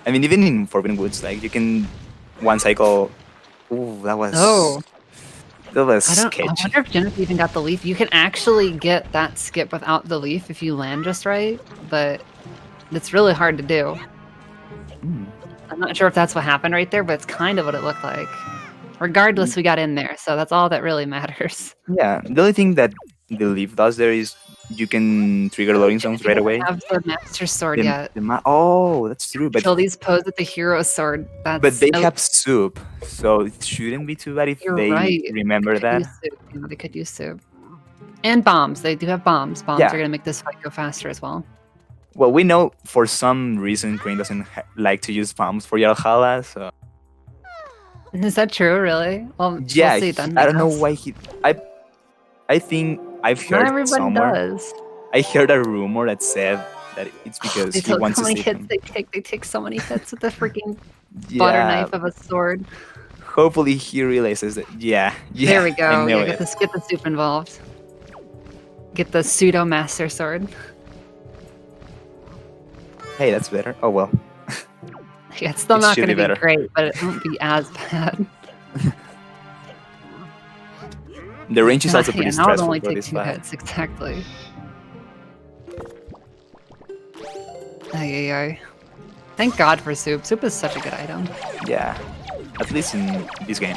I mean even in Forbidden Woods, like you can one cycle. Ooh, that was that was I sketchy. wonder if Gynophi even got the leaf. You can actually get that skip without the leaf if you land just right, but it's really hard to do. Hmm. I'm not sure if that's what happened right there, but it's kind of what it looked like. Regardless, we got in there, so that's all that really matters. Yeah, the only thing that the leaf does there is you can trigger loading zones right away. Have the Master Sword The- yet? oh, that's true, but Achilles pose with the Hero Sword. That's they oh, have soup, so it shouldn't be too bad if You're they right. remember They could that. use soup. They could use soup. And bombs. They do have bombs. Bombs Yeah. are going to make this fight go faster as well. Well, we know for some reason Crane doesn't like to use bombs for Yalhalla, so Is that true, really? Well, yeah, we'll see then. I don't know guess. why he. I think I've Not heard everybody somewhere. does. I heard a rumor that said that it's because They he took wants so to many save hits him. they take. They take so many hits with the freaking butter Yeah, knife of a sword. hopefully he realizes that. Yeah, There we I go. know Yeah, it. get the soup involved. Get the pseudo master sword. Hey, that's better. Oh well. Yeah, it's still It not should going to be be better. great, but it won't be as bad. The range is also pretty yeah, now it'll stressful only for take this 2 fight. hits, exactly. Ay, ay, ay. Thank God for soup. Soup is such a good item. Yeah, at least in this game.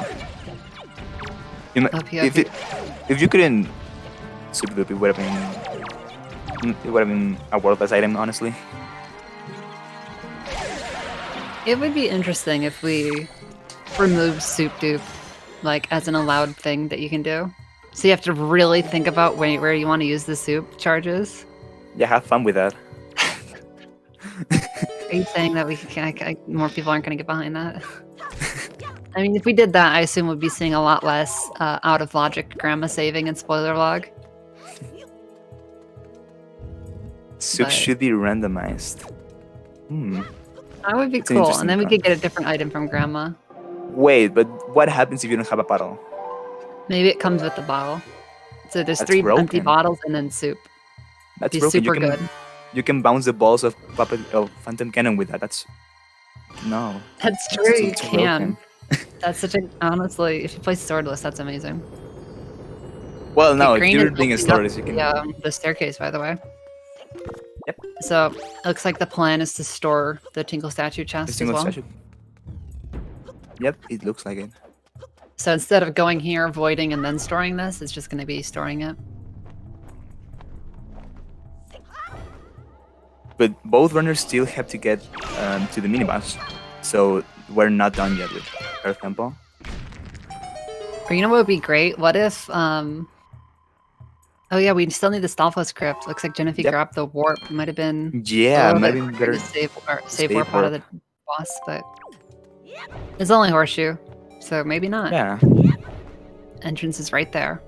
You know, OP, if you couldn't soup loop, it would have been a worthless item, honestly. It would be interesting if we removed soup dupe, like as an allowed thing that you can do. So you have to really think about where you want to use the soup charges. Yeah, have fun with that. Are you saying that more people aren't going to get behind that? I mean, if we did that, I assume we'd be seeing a lot less out of logic grandma saving and spoiler log. Soup should be randomized. That would be It's an cool, interesting and then we thought. could get a different item from grandma. Wait, but what happens if you don't have a bottle? Maybe it comes with the bottle. So there's That's 3 empty broken. bottles and then soup. That's Be broken. super good. You can bounce the balls of Phantom Cannon with that. That's no. That's true, That's you too can. That's such a honestly, if you play swordless, that's amazing. Well, no, if Green you're is being a opening up swordless, you can. the staircase, by the way. Yep. So it looks like the plan is to store the Tinkle statue chest as Single well. statue. Yep, it looks like it. So instead of going here, voiding, and then storing this, it's just going to be storing it. But both runners still have to get to the mini-boss. So we're not done yet with Earth Temple. Or you know what would be great? What if, oh yeah, we still need the Stalfos crypt. Looks like Gynophi Yep. grabbed the warp. Might have been Yeah, a little might bit have been harder better. to save warp out of the boss, but it's only horseshoe, so maybe not. Yeah. Entrance is right there.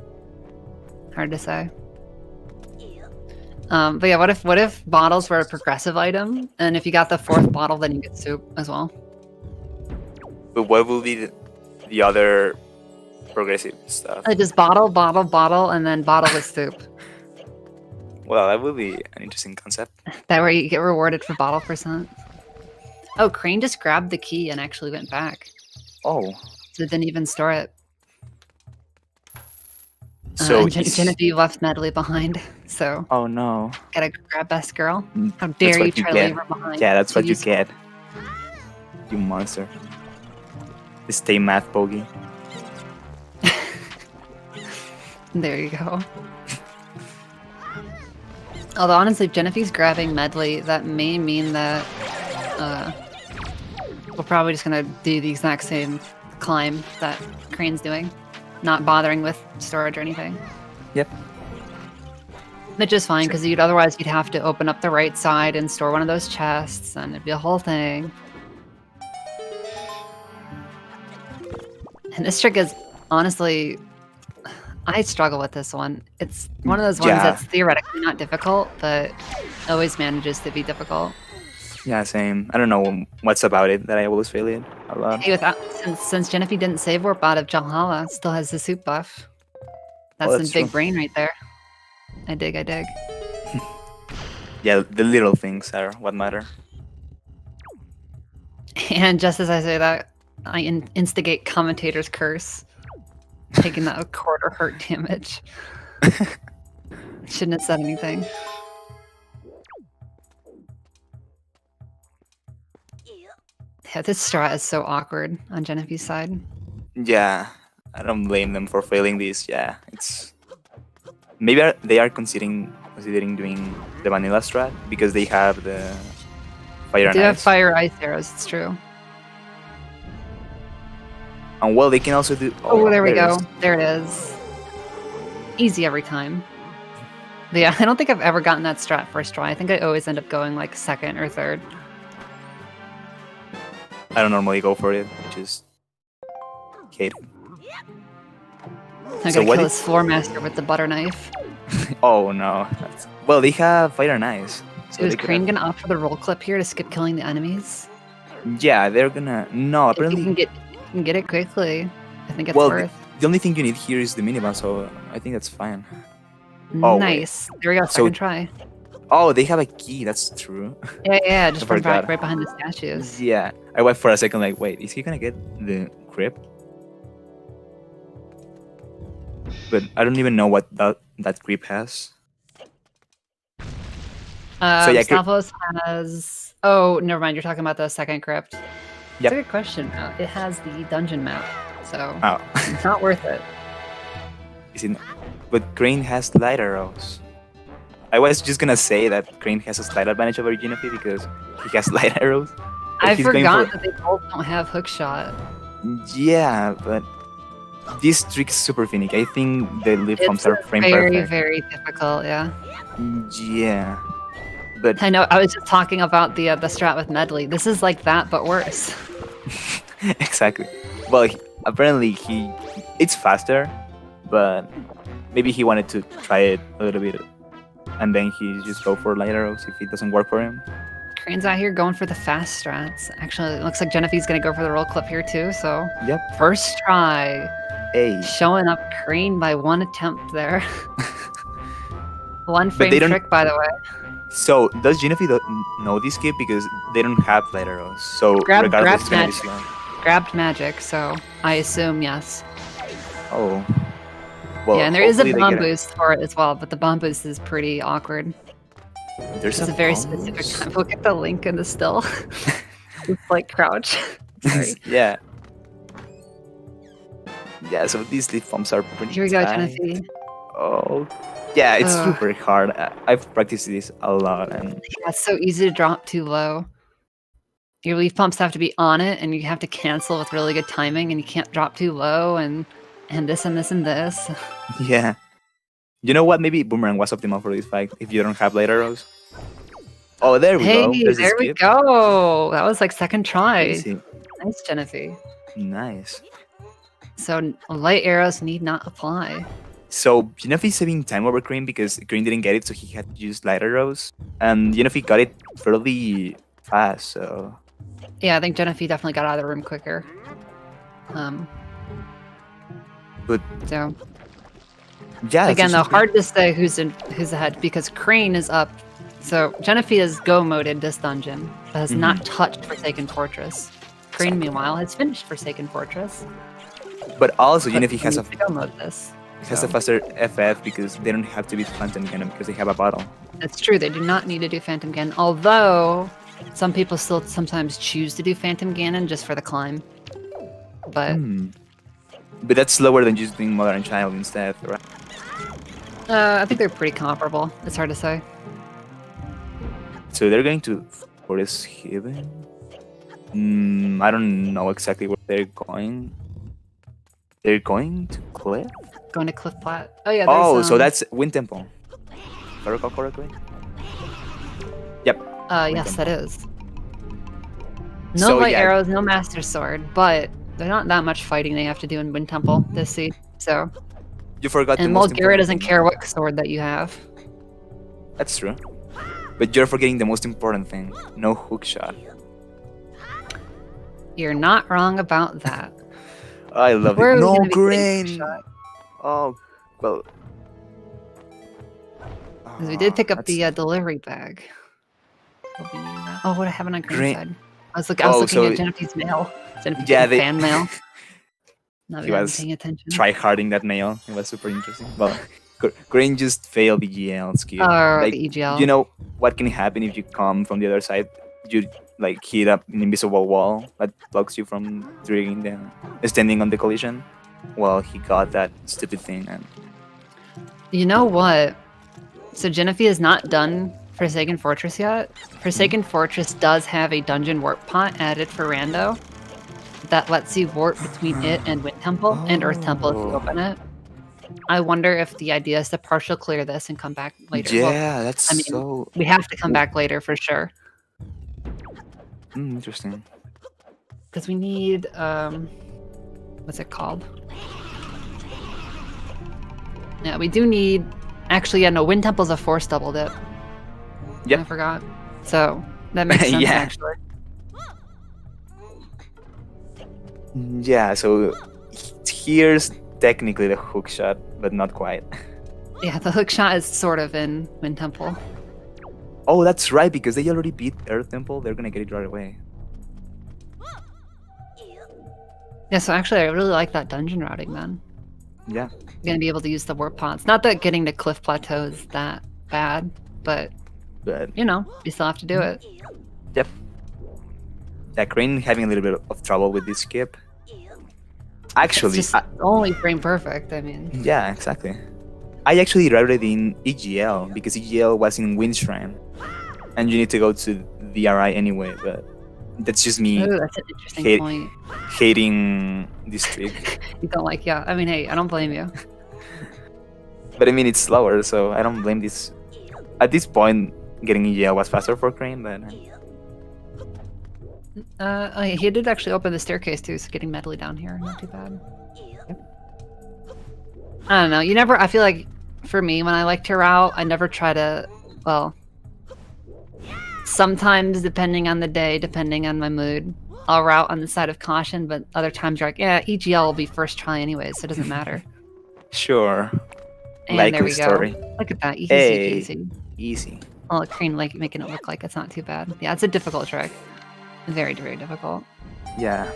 Hard to say. But yeah, what if bottles were a progressive item, and if you got the 4th bottle, then you get soup as well? But what will be the other progressive stuff? Just bottle, bottle, bottle, and then bottle with soup. Well, that would be an interesting concept. That way you get rewarded for bottle percent. Oh, Crane just grabbed the key and actually went back. Oh. So didn't even store it. So and Genevieve left Medley behind. So oh no. gotta grab best girl. How That's dare you what try to get. leave her behind? Yeah, that's what you Use- get. You monster. Stay math bogey. There you go. Although honestly, if Genevieve's grabbing Medley, that may mean that we're probably just gonna do the exact same climb that Crane's doing, not bothering with storage or anything. Yep. Which is fine, because otherwise you'd have to open up the right side and store one of those chests, and it'd be a whole thing. And this trick is, honestly, I struggle with this one. It's one of those ones that's theoretically not difficult, but always manages to be difficult. Yeah, same. I don't know what's about it that I always fail it a lot. Hey, since Genevieve didn't save warp out of Jalhala, still has the soup buff. That's that's some big true. brain right there. I dig, I dig. Yeah, the little things are what matter. And just as I say that, I instigate commentator's curse, taking that a quarter hurt damage. Shouldn't have said anything. Yeah, this strat is so awkward on Genevieve's side. Yeah, I don't blame them for failing this. Yeah, it's maybe they are considering doing the vanilla strat because they have the fire They and do have ice. fire ice arrows, it's true. And well, they can also do. Oh, there we it go. is. There it is. Easy every time. But yeah, I don't think I've ever gotten that strat first try. I think I always end up going like second or third. I don't normally go for it, which is hate. I So gotta what kill is- this floor master with the butter knife. Oh no. Well, they have fire and ice. So Is they could Crane have- gonna opt for the roll clip here to skip killing the enemies? Yeah, they're gonna. No, If you apparently. can get it quickly, I think it's Well, worth. the only thing you need here is the minivan, so I think that's fine. oh, wait. Nice. There we go. So- Second try. Oh, they have a key. That's true. Yeah. Just I run back forgot. right behind the statues. Yeah, I went for a second like, wait, is he gonna get the crypt? But I don't even know what that creep has. So, yeah, Stavros has. Oh, never mind. You're talking about the second crypt. Yep. That's a good question. It has the dungeon map, so Oh, it's not worth it. is it? But Crane has light arrows. I was just gonna say that Crane has a slight advantage over Gynophi because he has light arrows. but I he's going forgot for- that they both don't have hook shot. Yeah, but this trick is super finicky. I think the leaf It's pumps are frame very, perfect. very difficult. Yeah. Yeah. But I know. I was just talking about the strat with Medley. This is like that, but worse. exactly. Well, apparently it's faster, but maybe he wanted to try it a little bit, and then he just go for light arrows if it doesn't work for him. Crane's out here going for the fast strats. Actually, it looks like Gynophi's gonna go for the roll clip here too. So Yep. first try, Hey. showing up Crane by one attempt there. One But frame they don't- trick, by the way. So does Gynophi know this skip because they don't have light arrows? So regardless, grabbed it's gonna be magic. slow. Grabbed magic, so I assume yes. Oh. Well, Yeah, and there is a hopefully they bomb get boost for it as well, but the bomb boost is pretty awkward. There's It's a very bomb specific boost? time. Look at the link in the still. It's like crouch. Sorry. Yeah. Yeah, so these leaf bombs are pretty Here we go, tight. Gynophi. Oh. Yeah, it's Ugh. super hard. I've practiced this a lot, and Yeah, it's so easy to drop too low. Your leaf pumps have to be on it, and you have to cancel with really good timing, and you can't drop too low, and this and this and this. yeah. You know what? Maybe Boomerang was optimal for this fight if you don't have light arrows. Oh, there we go. Hey, There's the there we skip. go. That was like second try. Easy. Nice, Gynophi. Nice. So light arrows need not apply. So Gynophi saving time over Crane because Crane didn't get it, so he had to use light arrows. And Gynophi got it fairly fast, so Yeah, I think Gynophi definitely got out of the room quicker. But- So yeah. that's again, though, actually- hard to say who's ahead because Crane is up. So Gynophi has go moded this dungeon, but has not touched Forsaken Fortress. Crane, Exactly. meanwhile, has finished Forsaken Fortress. But also but Gynophi has a needs to go mode this. has a faster FF because they don't have to beat Phantom Cannon because they have a bottle. That's true. They do not need to do Phantom Ganon, although some people still sometimes choose to do Phantom Ganon just for the climb. But But that's slower than just doing Mother and Child instead, right? I think they're pretty comparable. It's hard to say. So they're going to Forest Haven. I don't know exactly where they're going. They're going to Cliff? Going to Cliff Plat. Oh yeah. Oh, there's, so that's Wind Temple. If I recall correctly? Yep. yes, that is. No So, light yeah. arrows, no Master Sword, but there's not that much fighting they have to do in Wind Temple this seed. So, You forgot and the most Mulgara important doesn't thing. care what sword that you have. That's true. But you're forgetting the most important thing. No hook shot. You're not wrong about that. I love Where are it. we No gonna be getting grain! hook shot? Oh, well. 'Cause we did pick up that's- the delivery bag. Hope you knew that. Oh, what I have on Great. green side. I was looking so- at Gynophi's mail. Gynophi's Yeah, getting they- fan mail. Not He even was paying attention. Try harding that mail. It was super interesting. Well, Grain just failed the GL skill. Or Like, the EGL. you know what can happen if you come from the other side? You like hit up an invisible wall that blocks you from triggering the standing on the collision. Well, he got that stupid thing, and You know what? So Gynophi is not done Forsaken Fortress yet. Forsaken Fortress does have a dungeon warp pot added for Rando that lets you warp between it and Wind Temple and Earth Temple if you Oh. open it. I wonder if the idea is to partial clear this and come back later. Well, yeah, that's I mean, so we have to come back later for sure interesting. because we need what's it called? Yeah, we do need. Actually, yeah, no. Wind Temple's a force double dip. Yep. I forgot. So that makes sense Yeah. actually. Yeah, so here's technically the hook shot, but not quite. Yeah, the hook shot is sort of in Wind Temple. Oh, that's right, because they already beat Earth Temple. They're gonna get it right away. Yeah, so actually, I really like that dungeon routing. Then Yeah. you're gonna be able to use the warp pods. Not that getting to Cliff Plateau is that bad, but But you know, you still have to do it. yep. Yeah, Crane having a little bit of trouble with this skip. Actually, It's just only frame perfect. I mean, yeah, exactly. I actually routed in EGL because EGL was in Wind Shrine, and you need to go to the RI anyway. But that's just me ooh, that's an interesting hate- point. hating this trick. You don't like, yeah. I mean, hey, I don't blame you. But I mean, it's slower, so I don't blame this. At this point, getting in jail was faster for Crane, but he did actually open the staircase too, so getting medley down here, not too bad. I don't know. You never. I feel like for me, when I like to route, I never try to. Well, sometimes depending on the day, depending on my mood, I'll route on the side of caution. But other times you're like, yeah, EGL will be first try anyways, so it doesn't matter. sure. And Likely there we story. go. Look at that. Easy Hey. peasy. Easy. Well, Crane like making it look like it's not too bad. Yeah, it's a difficult trick. Very, very difficult. Yeah.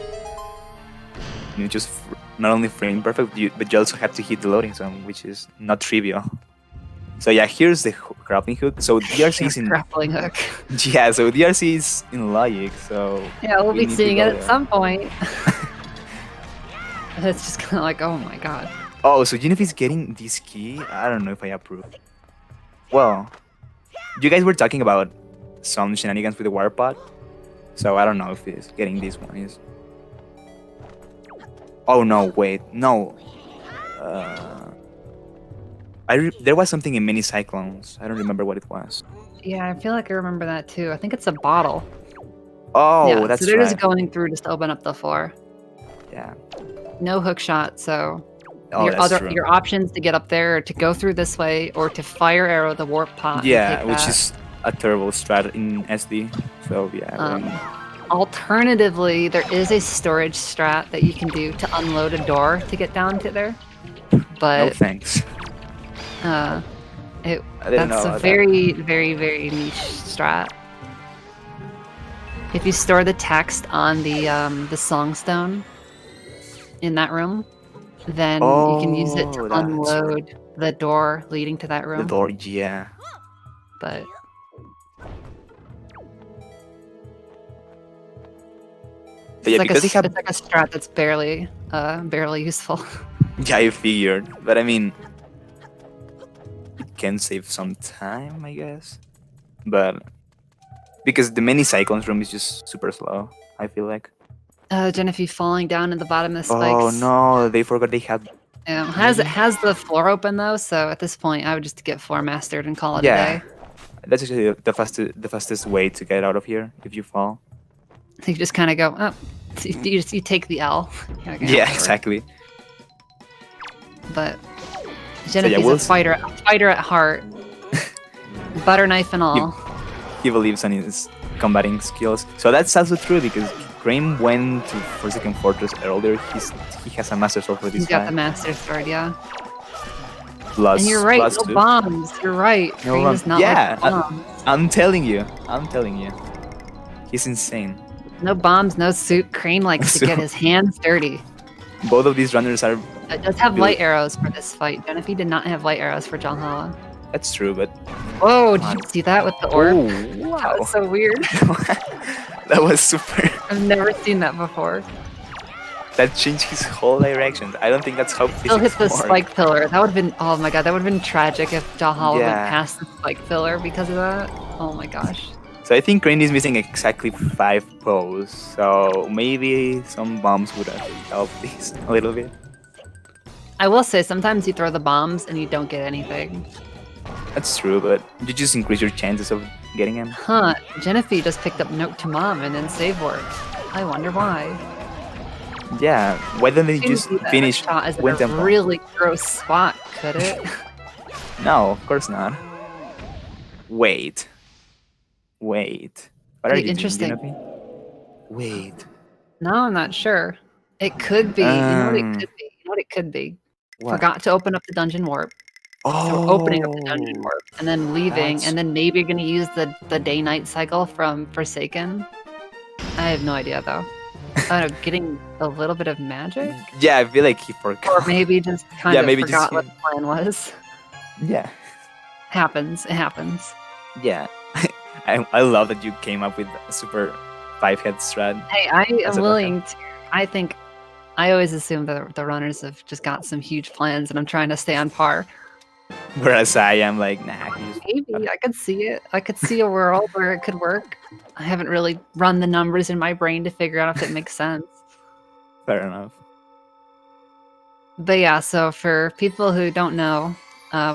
You just not only frame perfect, but you also have to hit the loading zone, which is not trivial. So yeah, here's the grappling hook. So DRC is in Grappling hook. yeah. So DRC is in logic. So Yeah, we'll we be need to seeing go it at there. some point. It's just kind of like, oh my god. Oh, so Gynophi's getting this key. I don't know if I approve. Well, you guys were talking about some shenanigans with the water pot, so I don't know if he's getting this one is. Oh no! Wait, no. There was something in mini cyclones. I don't remember what it was. Yeah, I feel like I remember that too. I think it's a bottle. Oh, yeah, that's so they're right. just going through just to open up the floor. Yeah. No hook shot, so Oh, that's true. your options to get up there are to go through this way or to fire arrow the warp pot. and Yeah, take which that. is a terrible strat in SD. So yeah. Alternatively, there is a storage strat that you can do to unload a door to get down to there. No But thanks. uh, I didn't know that's a about that. very, very, very niche strat. If you store the text on the song stone in that room, then you can use it to Oh, that's unload the door leading to that room. The door, yeah. But But yeah, it's, like because they have. it's like a strat that's barely useful. Yeah, I figured, but I mean, it can save some time, I guess. But because the mini cyclones room is just super slow, I feel like. Gynophi falling down in the bottom of the spikes. Oh no, they forgot they had. It has the floor open though, so at this point I would just get floor mastered and call it a Yeah, day. that's actually the fastest way to get out of here if you fall. You just kind of go, oh, you take the L. You're like, Yeah, whatever. exactly. But So, Gynophi's yeah, we'll a fighter at heart. Butter knife and all. He believes in his combating skills. So that's also true because Crane went to Forsaken Fortress earlier. He has a master sword for this He's got guy. the master sword, yeah. Plus, And you're right, plus no two. bombs. You're right. No Crane bombs. is not Yeah, like bombs. I'm telling you. He's insane. No bombs, no suit. Crane likes to get his hands dirty. Both of these runners are. It does have Dude. light arrows for this fight. Gynophi did not have light arrows for Valhalla. That's true, but. Whoa, did you see that with the orb? Oh, That wow. was so weird. That was super. I've never seen that before. That changed his whole direction. I don't think that's how Still physics hit the work. spike pillar. That would have been, oh my god, that would have been tragic if Valhalla went Yeah. past the spike pillar because of that. Oh my gosh. So I think Crane is missing exactly 5 bows. So maybe some bombs would have helped this a little bit. I will say, sometimes you throw the bombs and you don't get anything. That's true, but you just increase your chances of getting him. Huh, Gynophi just picked up Note to Mom and then save work. I wonder why. Yeah, why don't they Couldn't just do that finish shot as with a them? really gross spot, could it? No, of course not. Wait. What are Hey, you interesting. doing, Gynophi? Wait. No, I'm not sure. It could be. You know what it Um, could be? You know what it could be? What? Forgot to open up the dungeon warp. Oh, So opening up the dungeon warp and then leaving, That's- and then maybe you're gonna use the day-night cycle from Forsaken. I have no idea though. I don't know, getting a little bit of magic, Yeah, I feel like he or forgot. maybe just kind of maybe just forgot he- what the plan was. Yeah, Happens. It happens. yeah. I love that you came up with a super 5-head strat. Hey, I That's am a willing to. I think I always assume that the runners have just got some huge plans, and I'm trying to stay on par. Whereas I am like, nah. Maybe I could see it. I could see a world where it could work. I haven't really run the numbers in my brain to figure out if it makes sense. Fair enough. But yeah, so for people who don't know,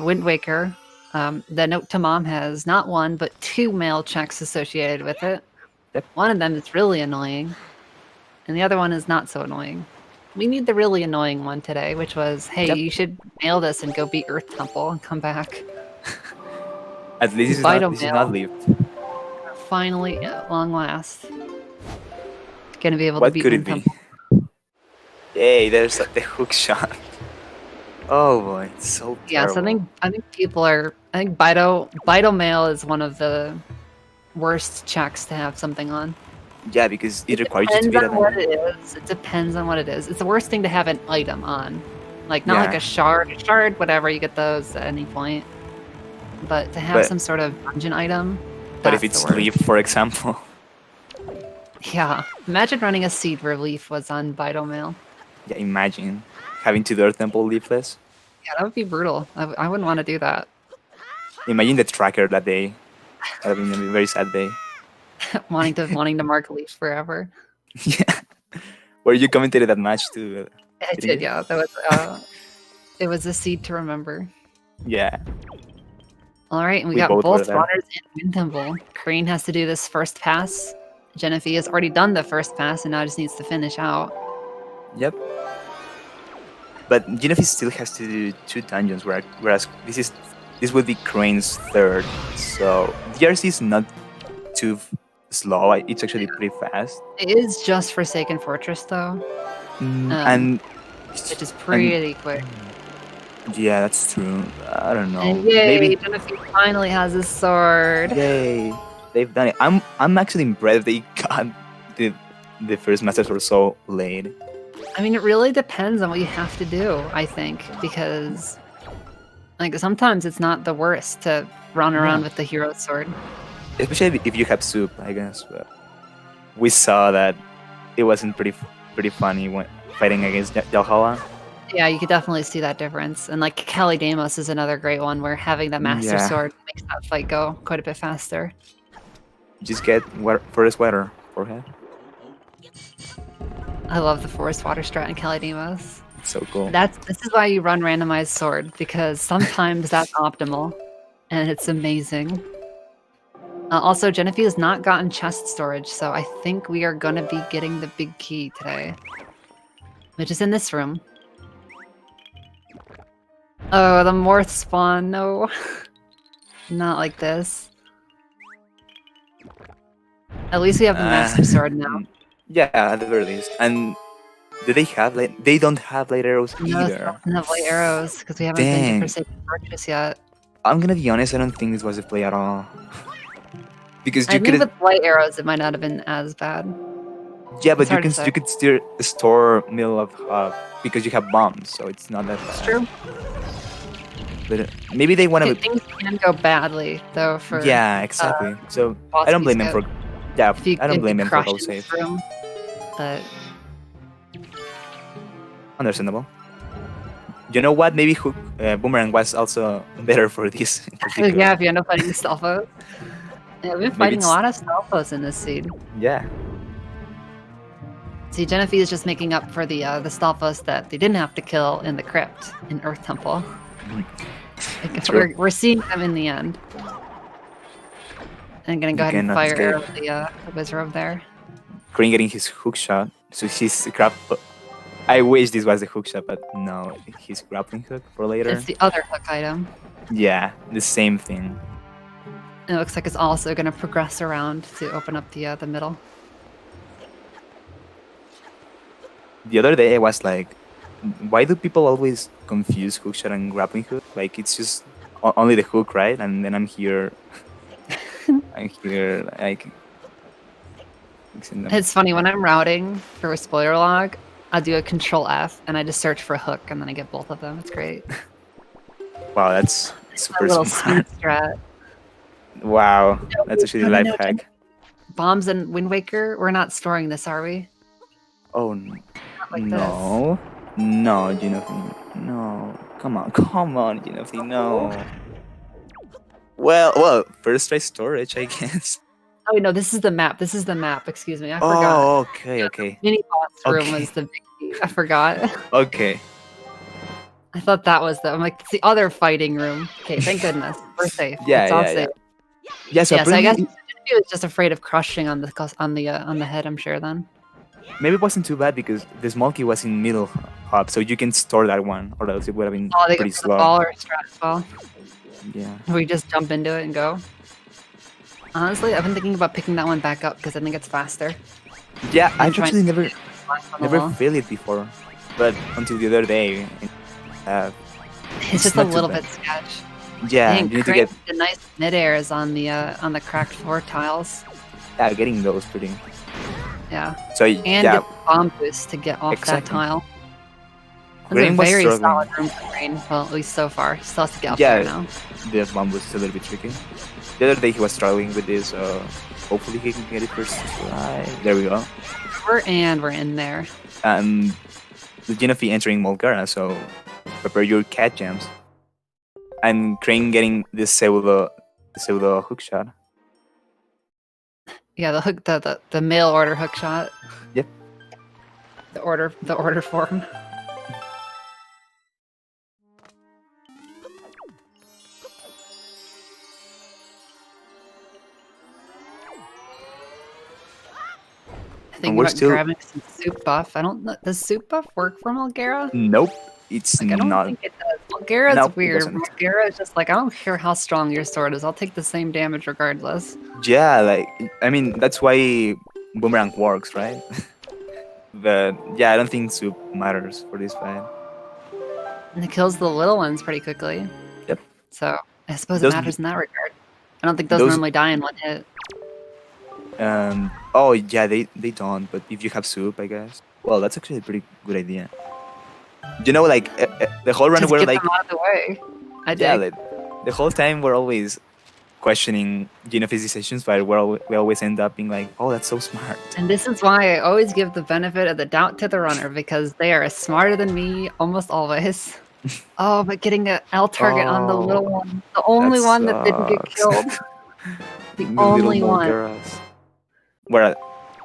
Wind Waker The Note to Mom has not one, but 2 mail checks associated with it. Yep. One of them is really annoying, and the other one is not so annoying. We need the really annoying one today, which was, hey, Yep. you should mail this and go beat Earth Temple and come back. At least this is Vital not mail. lived. Finally, at long last, gonna be able What to beat could Earth it be? Temple. Yay, there's the hook shot. Oh boy, it's so Yeah, so terrible. I think people are. I think Vital Mail is one of the worst checks to have something on. Yeah, because it requires you to Depends be on that. what it is. It depends on what it is. It's the worst thing to have an item on, like not like Yeah. a shard, whatever. You get those at any point, but to have But- some sort of dungeon item. But if that's it's the worst. leaf, for example. Yeah, imagine running a seed where leaf was on Vital Mail. Yeah, imagine having to do Earth Temple leafless. Yeah, that would be brutal. I wouldn't want to do that. Imagine the tracker that day. That would be a very sad day. wanting to mark leaf forever. Yeah. Where you commentated that match too. I Didn't did, you? yeah. That was it was a seed to remember. Yeah. All right, and we We got both were both there. runners in Wind Temple. Crane has to do this first pass. Gynophi has already done the first pass and now just needs to finish out. Yep. But Gynophi still has to do 2 dungeons, whereas this would be Crane's third. So DRC is not too slow. It's actually pretty fast. It is just Forsaken Fortress though, And which is pretty quick. yeah, that's true. I don't know. And yay, Maybe Gynophi finally has his sword. yay, they've done it. I'm actually impressed they got the first Master Sword so late. I mean, it really depends on what you have to do, I think, because like sometimes it's not the worst to run around with the hero sword. Especially if you have soup, I guess. But we saw that it wasn't pretty funny when fighting against Valhalla. Yeah, you could definitely see that difference. And like Kalidamos is another great one where having the Master Yeah. Sword makes that fight go quite a bit faster. Just get forest water forehead. I love the Forest Water strat in Kalidamos. It's so cool. This is why you run randomized sword, because sometimes that's optimal and it's amazing. Also, Gynophi has not gotten chest storage, so I think we are gonna be getting the big key today, which is in this room. Oh, the Morth spawn, no. Not like this. At least we have the Master Sword now. Yeah, at the very least. And do they have they don't have light arrows No, either. doesn't have light arrows, because we haven't been Dang. to Forsaken Fortress yet. I'm gonna be honest, I don't think this was a play at all. Because I you think could with light arrows, it might not have been as bad. yeah, but it's hard to say. you could still store middle of because you have bombs, so it's not that bad. It's true. But maybe they want to Things can go badly, though, for yeah, exactly. So boss I don't blame them beats for yeah, if you, I don't if blame you them for crush go in this safe. room. But Understandable. You know what? Maybe Hook Boomerang was also better for this. In particular. yeah, if you end up fighting the Stalfos. Yeah, we've been fighting a it's- lot of Stalfos in this seed. Yeah. See, Gynophi is just making up for the Stalfos that they didn't have to kill in the crypt in Earth Temple. Like, True. we're seeing them in the end. I'm gonna go ahead and cannot fire escape. arrow the wizard there. Crane getting his hook shot, so he's grab. I wish this was the hook shot, but no, his grappling hook for later. It's the other hook item. Yeah, the same thing. It looks like it's also gonna progress around to open up the middle. The other day I was like, why do people always confuse hook shot and grappling hook? Like it's just only the hook, right? And then I'm here, like. mixing them. It's funny when I'm routing for a spoiler log, I'll do a Control F and I just search for a hook and then I get both of them. It's great. Wow, that's A super little smart. speed strat. Wow, that's actually a No, life no, hack. Bombs and Wind Waker. We're not storing this, are we? Oh Not like this. no, Gynophi, no. Come on, Gynophi, no. Well, first try storage, I guess. Oh wait, no, this is the map. This is the map. Excuse me, I forgot. Oh, okay. Mini boss room Okay. was the big key. I forgot. Okay. I thought that was I'm like, it's the other fighting room. Okay, thank goodness. We're safe. Yeah, it's all yeah, yeah. safe. Yeah, so Yeah, so I guess apparently he was just afraid of crushing on the head, I'm sure then. maybe it wasn't too bad because the small key was in middle hub, so you can store that one, or else it would have been Oh, they pretty go for the slow. ball or strat ball. Yeah. We just jump into it and go. Honestly, I've been thinking about picking that one back up because I think it's faster. Yeah, I'm I've trying actually to never get on the wall. failed it before, but until the other day. It's just a not too little bad. bit sketch. Yeah, Dang, you need to Crane get did nice mid airs on the cracked floor tiles. getting those pretty. Yeah, So and yeah, get bomb boost to get off that Exactly. tile. That's a Crane was very struggling. solid room for Crane. Well, at least so far. Still has to get up Yeah. there now. The bomb was a little bit tricky. The other day he was struggling with this, so hopefully he can get it first try. There we go. We're in there. And the Gynophi entering Molgara, so prepare your cat gems. And Crane getting this pseudo hook shot. Yeah, the hook, the mail order hook shot. Yep. The order form. I think we're about still- grabbing some soup buff. I don't know. Does soup buff work for Mulgara? Nope, it's Like, I don't not. think it does. Mulgara is Nope, it weird. doesn't. Mulgara is just like, I don't care how strong your sword is. I'll take the same damage regardless. Yeah, like I mean that's why boomerang works, right? But yeah, I don't think soup matters for this fight. And it kills the little ones pretty quickly. Yep. So I suppose Those- it matters in that regard. I don't think those those- normally die in one hit. Oh yeah, they don't. But if you have soup, I guess. Well, that's actually a pretty good idea. You know, like the whole run Just we're get like, them out of the way. I yeah, dig. like, the whole time we're always questioning Gynophi's decisions, but we always end up being like, oh, that's so smart. And this is why I always give the benefit of the doubt to the runner, because they are smarter than me almost always. Oh, but getting an L target on the Oh, little one. The only one that didn't get sucks. killed. The little only one. Molgaras. Where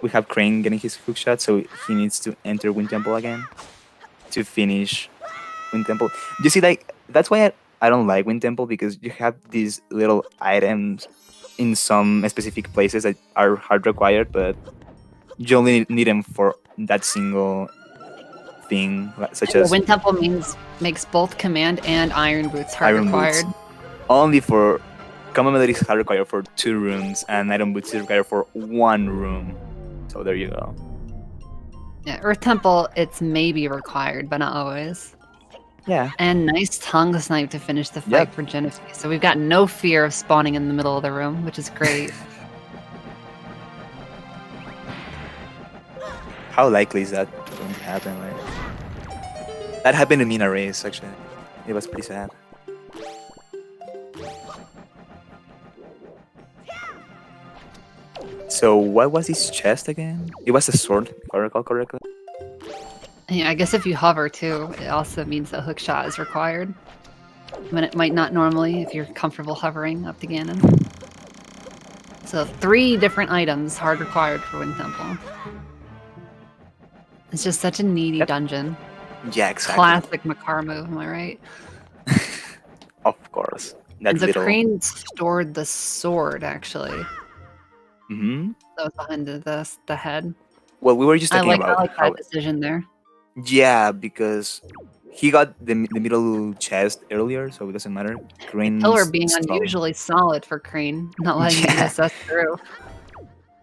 we have Crane getting his hook shot, so he needs to enter Wind Temple again to finish Wind Temple. You see, like that's why I don't like Wind Temple, because you have these little items in some specific places that are hard required, but you only need them for that single thing, such as Wind Temple makes both command and iron boots hard Iron required. Boots. Only for common melody is hard required for 2 rooms, and iron boots is required for 1 room. So there you go. Yeah, Earth Temple, it's maybe required, but not always. Yeah. And nice tongue snipe to finish the fight Yep. for Gynophi. So we've got no fear of spawning in the middle of the room, which is great. How likely is that going to happen? Like, that happened to me in a race, actually. It was pretty sad. So what was his chest again? It was a sword, if I recall correctly. Yeah, I guess if you hover too, it also means that hook shot is required. When it might not normally if you're comfortable hovering up to Ganon. So 3 different items hard required for Wind Temple. It's just such a needy Yep. dungeon. Yeah, exactly. Classic Makar move, am I right? Of course. That And the little. Crane stored the sword, actually. Hmm. That was behind the head. Well, we were just I talking like about how. that decision there. Yeah, because he got the middle chest earlier, so it doesn't matter. Crane's Pillar being stalled. unusually solid for Crane, not letting him Yeah. assess through.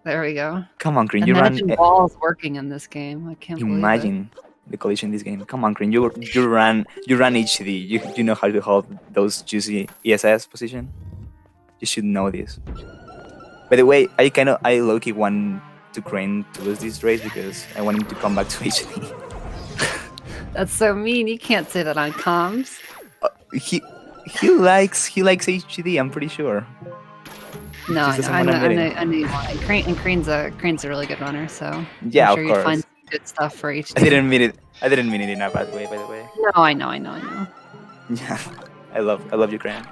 There we go. Come on, Crane, you run. Imagine walls working in this game. I can't believe it. Imagine the collision in this game. Come on, Crane, you run HD. You know how to hold those juicy ESS position. You should know this. By the way, I low-key want to Crane to lose this race because I want him to come back to HD. That's so mean. You can't say that on comms. He likes HD. I'm pretty sure. No, just doesn't I wanna know, admit it. I know you want it. Crane's a really good runner, so Yeah, I'm sure of you'd course. find some good stuff for HD. I didn't mean it in a bad way, by the way. No, I know. Yeah, I love you, Crane.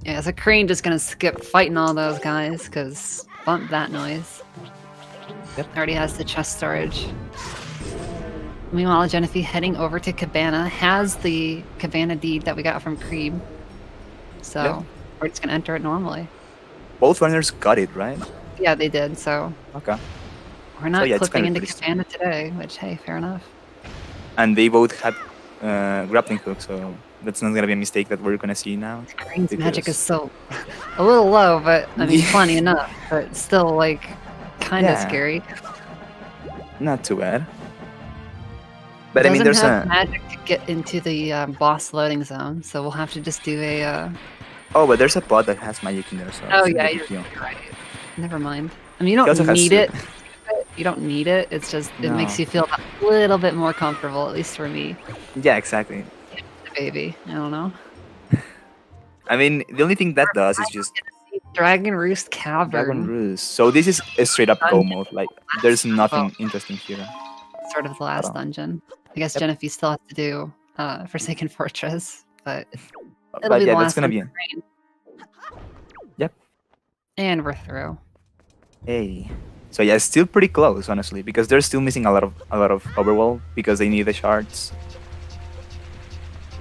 Yeah, so Crane just gonna skip fighting all those guys, because bump that noise. Yep. Already has the chest storage. Meanwhile, Gynophi heading over to Cabana has the Cabana deed that we got from Creeb. So Yeah. we're just gonna enter it normally. Both runners got it, right? Yeah, they did. So Okay. we're not yeah, it's clipping gonna be into pretty Cabana today, which hey, fair enough. And they both had grappling hook, so that's not gonna be a mistake that we're gonna see now. Green's magic is because- so a little low, but I mean Yeah. plenty enough, but still like kind of Yeah. scary. Not too bad. But I mean, Doesn't there's have a. magic to get into the boss loading zone, so we'll have to just do a. Oh, but there's a pod that has magic in there, so. Oh it's not yeah, a big you're deal. right. Never mind. I mean, you He also don't has need soup. it. You don't need it. It's just it makes No. you feel a little bit more comfortable, at least for me, Yeah, exactly. baby. I don't know. I mean, the only thing that does is just Dragon Roost Cavern. Dragon Roost. So this is a straight up go mode. Like, there's nothing interesting here. Sort of the last all. dungeon. I guess Yep. Gynophi still has to do Forsaken Fortress, but it'll But be yeah, the that's last gonna one be. for Rain. Yep. And we're through. Hey. So yeah, it's still pretty close, honestly, because they're still missing a lot of overwhelm because they need the shards.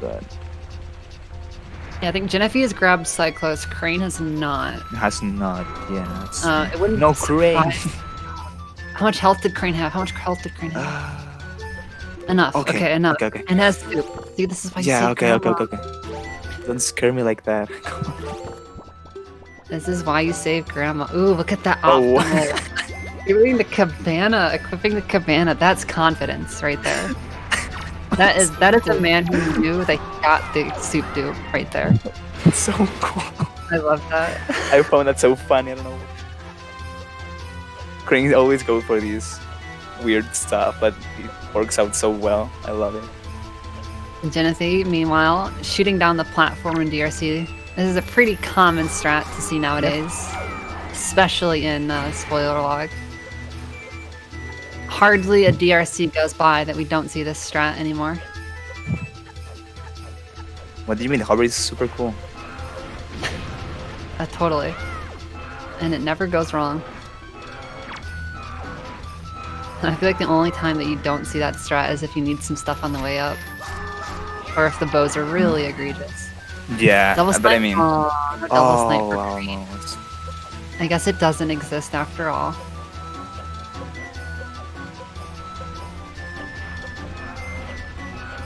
But Yeah, I think Gynophi has grabbed Cyclos. Crane has not. it has not. Yeah. It's, It wouldn't no surprise- Crane. How much health did Crane have? How much health did Crane have? Enough. Okay, enough. Okay. And has soup. See, this is why you Yeah. save Okay. Grandma. Okay. Don't scare me like that. This is why you save Grandma. Ooh, look at that Oh, optimal. Doing the cabana, equipping the cabana. That's confidence right there. That is a man who knew that he got the soup do right there. It's so cool. I love that. I found that so funny. I don't know. Crane always go for these weird stuff, but it works out so well. I love it. Gynophi, meanwhile, shooting down the platform in DRC. This is a pretty common strat to see nowadays, especially in spoiler log. Hardly a DRC goes by that we don't see this strat anymore. What do you mean? The hover is super cool. Totally. And it never goes wrong. I feel like the only time that you don't see that strat is if you need some stuff on the way up. Or if the bows are really egregious. Yeah, Double but snipe? I mean, No double snipe for wow, Crane. no, it's- I guess it doesn't exist after all.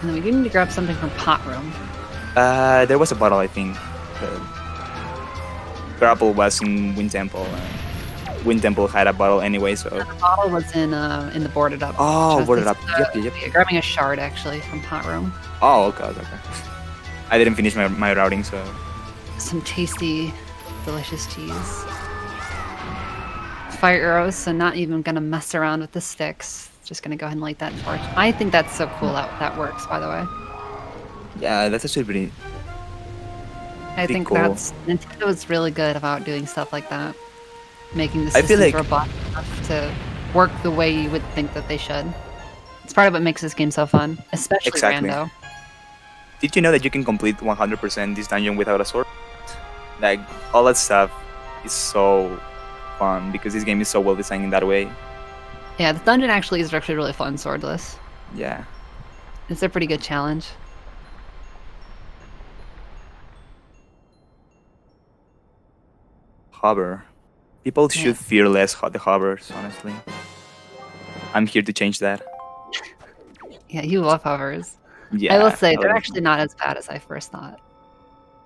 And then we do need to grab something from Pot Room. there was a bottle, I think. The grapple was in Wind Temple. Wind Temple had a bottle anyway, so. The bottle was in the boarded up. Oh, chest. boarded up. It's, Yep. yeah, grabbing a shard actually from Pot Room. Oh, okay. I didn't finish my routing, so. Some tasty, delicious cheese. Fire arrows, so not even gonna mess around with the sticks. Just gonna go ahead and light that torch. I think that's so cool that works, by the way. Yeah, that's actually pretty. I think cool. Nintendo is really good about doing stuff like that. Making the I feel systems like- robust enough to work the way you would think that they should. It's part of what makes this game so fun, especially Exactly. Rando. Did you know that you can complete 100% this dungeon without a sword? Like, all that stuff is so fun because this game is so well designed in that way. Yeah, the dungeon actually is actually really fun swordless. Yeah. It's a pretty good challenge. Hover. People Yeah. should fear less the hovers, honestly. I'm here to change that. Yeah, you love hovers. Yeah. I will say I they're love- actually not as bad as I first thought.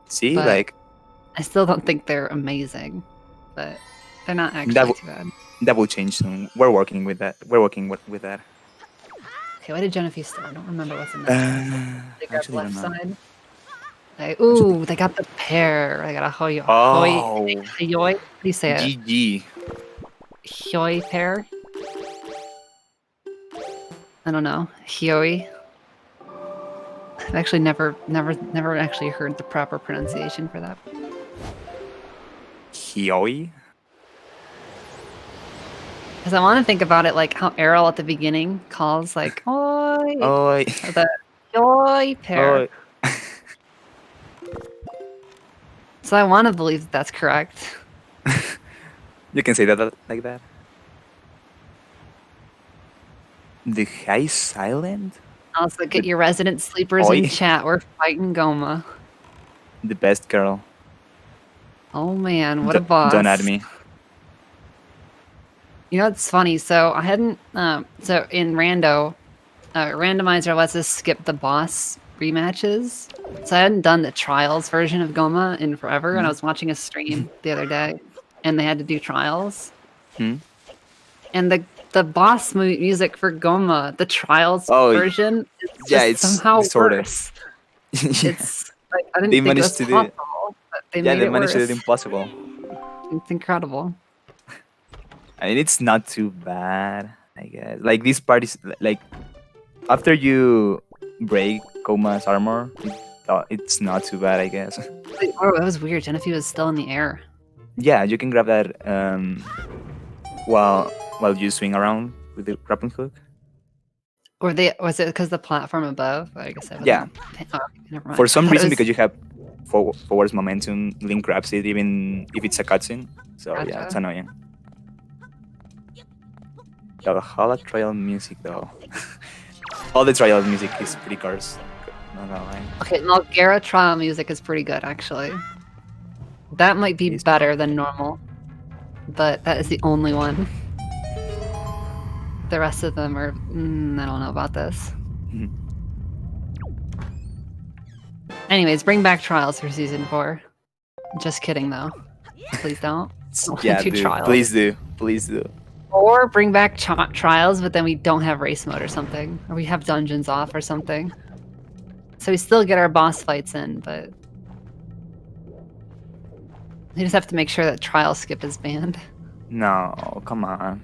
See, but- like, I still don't think they're amazing, but they're not actually That too bad. that will change soon. We're working with that. We're working with that. Okay, what did Gynophi start? I don't remember what's in Uh, that. They grabbed actually, I left don't know. side. Ooh, they got the pear. They got a hoy. Oh, Hoy. What do you say it? GG. Hyoi pear? I don't know. Hyoi. I've actually never actually heard the proper pronunciation for that. Hyoi? Because I want to think about it like how Errol at the beginning calls like Oi, Oi. the Hyoi pear. Oi. So I want to believe that that's correct. You can say that like that. The High Silent? Also, get your resident sleepers Oi. in chat. We're fighting Goma. The best girl. Oh man, what a boss! Don't add me. You know, it's funny. So I hadn't. So in Randomizer lets us skip the boss rematches. So I hadn't done the trials version of Goma in forever, and I was watching a stream the other day, and they had to do trials. And the boss music for Goma, the trials version, is just it's somehow distorted. worse. It's like I didn't They think managed it was to do it. possible, but they made it managed to do worse. it impossible. It's incredible. I mean, it's not too bad, I guess. Like this part is like after you break Goma's armor, it's not too bad, I guess. Wait, oh, that was weird. Gynophi was still in the air. Yeah, you can grab that while you swing around with the grappling hook. Or was it because the platform above? I guess I Yeah. Oh, never mind. For some I thought it reason, was- because you have forwards momentum, Link grabs it even if it's a cutscene. So yeah, Gotcha. it's annoying. The Valhalla trial music though. All the trial music is pretty cursed. Not gonna lie. Okay, Malgara trial music is pretty good actually. That might be Is- better than normal, but that is the only one. The rest of them are. I don't know about this. Mhm. Anyways, bring back trials for season 4. Just kidding though. Please don't. Yeah, do dude, trials. please do. Or bring back trials, but then we don't have race mode or something. Or we have dungeons off or something. So we still get our boss fights in, but... we just have to make sure that trial skip is banned. No, come on.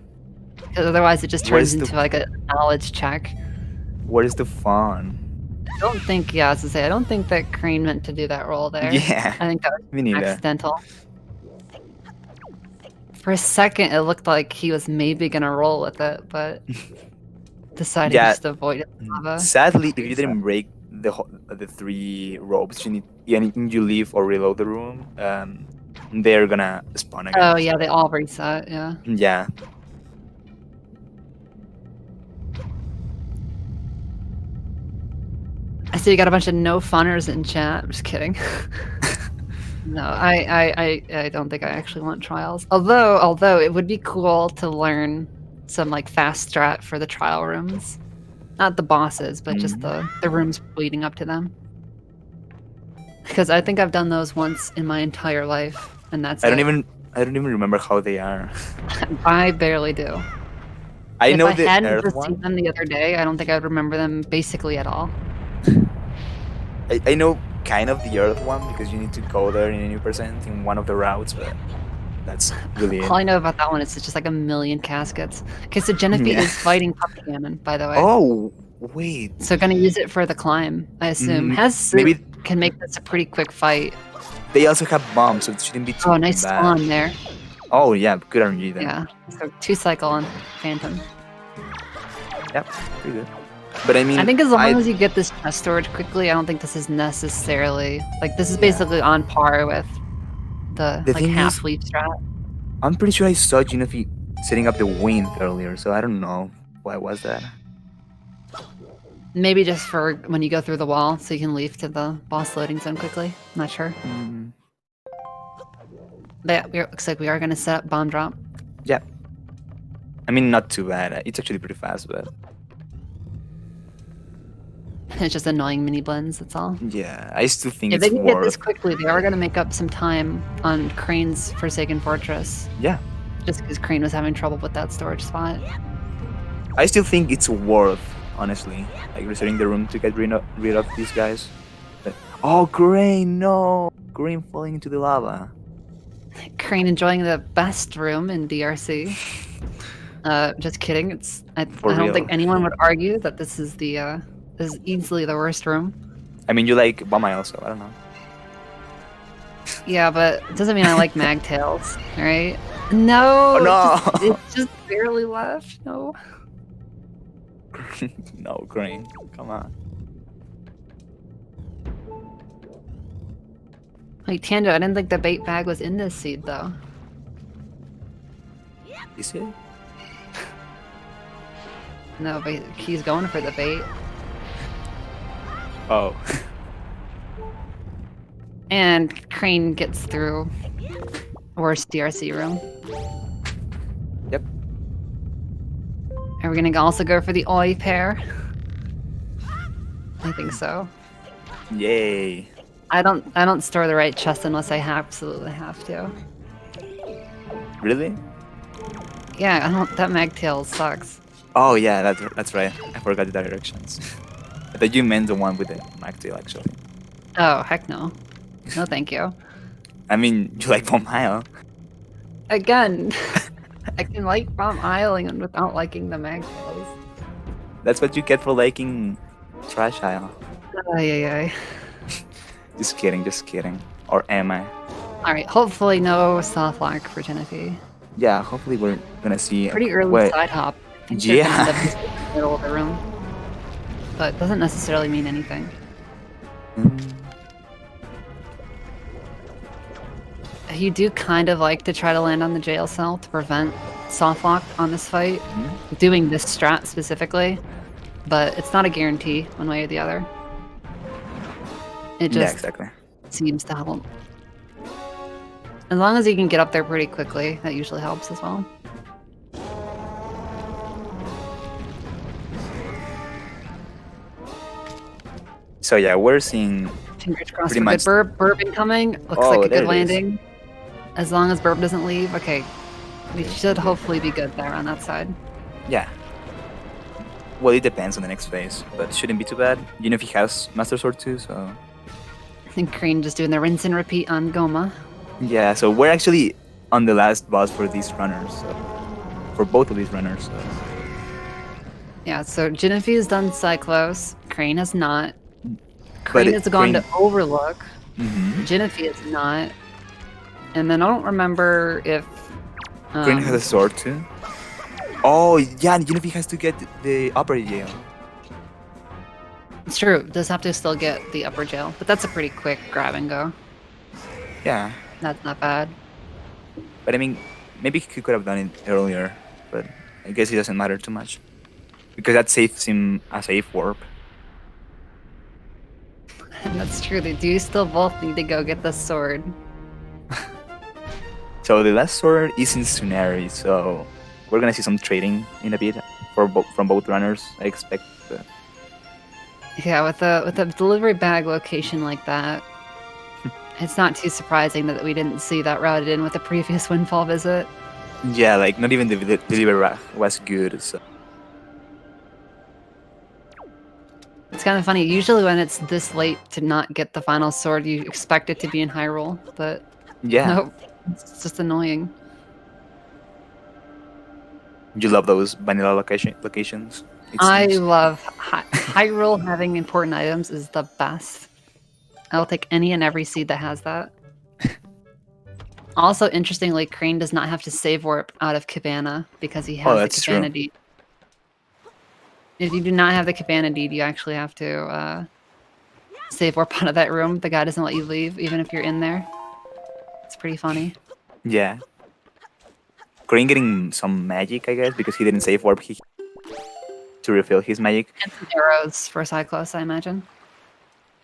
Because otherwise it just Where's turns the- into like a knowledge check. What is the fun? I don't think, yeah, I was to say, I don't think that Crane meant to do that role there. Yeah, I think that was me neither. accidental. For a second, it looked like he was maybe gonna roll with it, but decided Yeah. just to avoid it. Lava. Sadly, if you didn't break the 3 ropes, you leave or reload the room, they're gonna spawn again. Oh yeah, they all reset. Yeah. Yeah. I see you got a bunch of no funners in chat. I'm just kidding. No, I don't think I actually want trials. Although it would be cool to learn some like fast strat for the trial rooms, not the bosses, but just the rooms leading up to them. Because I think I've done those once in my entire life, and that's I don't it. even remember how they are. I barely do. I know if I the hadn't Earth just seen one. them the other day, I don't think I'd remember them basically at all. I know kind of the Earth one because you need to go there in any percent in one of the routes, but that's really it. All I know about that one is it's just like a million caskets. Okay, so Gynophi Yeah. is fighting Puppy Cannon, by the way. Oh, wait. So gonna use it for the climb, I assume. Has maybe- can make this a pretty quick fight. They also have bombs, so it shouldn't be too Oh, nice bad. spawn there. Oh, yeah, good RNG then. Yeah. So 2 cycle on Phantom. Yep, pretty good. But I mean, I think as long as you get this chest storage quickly, I don't think this is necessarily like this is basically on par with the like thing half is- leaf strat. I'm pretty sure I saw Gynophi setting up the wind earlier, so I don't know why was that. Maybe just for when you go through the wall, so you can leave to the boss loading zone quickly. I'm not sure. But yeah, looks like we are gonna set up bomb drop. Yeah. I mean, not too bad. It's actually pretty fast, but It's just annoying mini blends, that's all. yeah, I still think If they it's can get this worth. quickly, they are gonna make up some time on Crane's Forsaken Fortress. Yeah, Just because Crane was having trouble with that storage spot. I still think it's worth, honestly, like resetting the room to get rid of these guys. But, oh, Crane, no! Crane falling into the lava. Crane enjoying the best room in DRC. Just kidding. I don't real. think anyone would argue that this is this is easily the worst room. I mean, you like Bama so I don't know. Yeah, but it doesn't mean I like magtails, right? No, Oh, no. it's just barely left. No. No, Crane, come on. Wait, Tando, I didn't think the bait bag was in this seed though. Is it? No, but he's going for the bait. Oh. And Crane gets through. Worst DRC room. Yep. Are we gonna also go for the Oi pair? I think so. Yay. I don't store the right chest unless I absolutely have to. Really? Yeah, I don't. That magtail sucks. Oh yeah, that's right. I forgot the directions. I thought you meant the one with the magtail actually. Oh heck no, no thank you. I mean, you like Bomb Isle. Again, I can like Bomb Island without liking the magtails. That's what you get for liking Trash Isle. Ay, ay, ay. Just kidding, just kidding. Or am I? Alright, hopefully no soft lock for Gynophi. Yeah, hopefully we're gonna see. Pretty early Wait, side hop. I think they're yeah. gonna end up just in the middle of the room. But doesn't necessarily mean anything. You do kind of like to try to land on the jail cell to prevent soft lock on this fight. Doing this strat specifically. But it's not a guarantee one way or the other. It just Yeah, exactly. seems to help. As long as you can get up there pretty quickly, that usually helps as well. So yeah, we're seeing Fingers crossed pretty for much- good burb. Burb incoming. Looks Oh, like a there good it is. landing. As long as burb doesn't leave. Okay. We should hopefully be good there on that side. yeah. Well, it depends on the next phase, but it shouldn't be too bad. You know if he has Master Sword too, so I think Crane just doing the rinse and repeat on Goma. yeah. So we're actually on the last boss for these runners, so, for both of these runners. So. Yeah, so Gynophi has done Cyclos. Crane has not. Crane it- has gone Crane- to Overlook. Mhm. Gynophi is not. And then I don't remember if... Green has a sword too. Oh yeah, and Gynophi has to get the upper jail. It's true. Does have to still get the upper jail. But that's a pretty quick grab and go. Yeah, That's not bad. but I mean, maybe he could have done it earlier, but I guess it doesn't matter too much because that saves him a safe warp. And that's true. They do still both need to go get the sword. So the last sword is in Tsunari, so we're gonna see some trading in a bit from both runners, I expect. But Yeah, with a delivery bag location like that, it's not too surprising that we didn't see that routed in with the previous Windfall visit. yeah, like not even the delivery was good. So It's kind of funny. Usually when it's this late to not get the final sword, you expect it to be in Hyrule, but yeah, nope. It's just annoying. you love those vanilla locations. it I seems. love Hyrule having important items is the best. I'll take any and every seed that has that. Also, interestingly, Crane does not have to save warp out of Cabana because he has the that's true. Cabana deed. If you do not have the Cabana deed, you actually have to save warp out of that room. The guy doesn't let you leave, even if you're in there. It's pretty funny. Yeah. Crane getting some magic, I guess, because he didn't save warp to refill his magic. And some arrows for Cyclos, I imagine.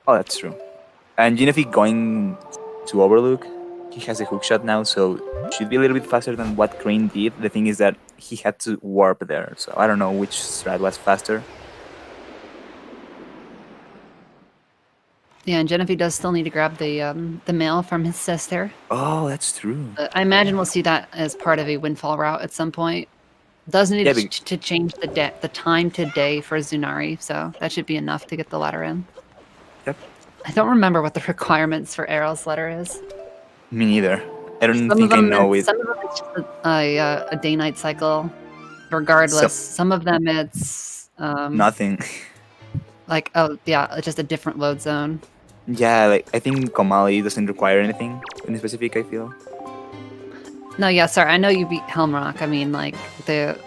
Oh, that's true. And Gynophi going to Overlook, he has a hookshot now, so should be a little bit faster than what Crane did. The thing is that he had to warp there, so I don't know which strat was faster. Yeah, and Gynophi does still need to grab the mail from his sister. Oh, that's true. But I imagine we'll see that as part of a Windfall route at some point. Does need Yeah, to change the time to day for Zunari, so that should be enough to get the letter in. Yep. I don't remember what the requirements for Errol's letter is. Me neither. I don't Some think of I them, know it. some of them it's just a day-night cycle. Regardless, some of them it's Nothing. like it's just a different load zone. Yeah, like I think Komali doesn't require anything in specific, I feel. No, yeah, sorry, I know you beat Helmrock. I mean, like the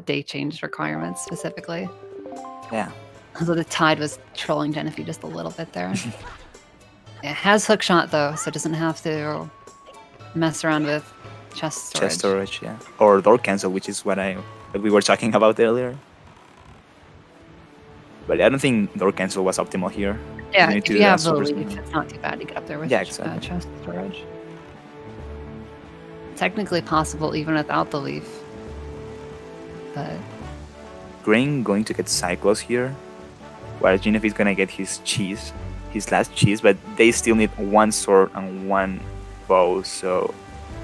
day change requirements specifically. Yeah. So the tide was trolling Gynophi just a little bit there. It has hookshot though, so it doesn't have to mess around with chest storage. Chest storage, yeah. Or door cancel, which is what we were talking about earlier. But I don't think door cancel was optimal here. Yeah, need if to you do have that the super leaf, speed. it's not too bad to get up there with Yeah, exactly. chest storage. Technically possible even without the leaf. But Crane going to get Cyclos here, while Gynophi is gonna get his last cheese, but they still need one sword and one bow, so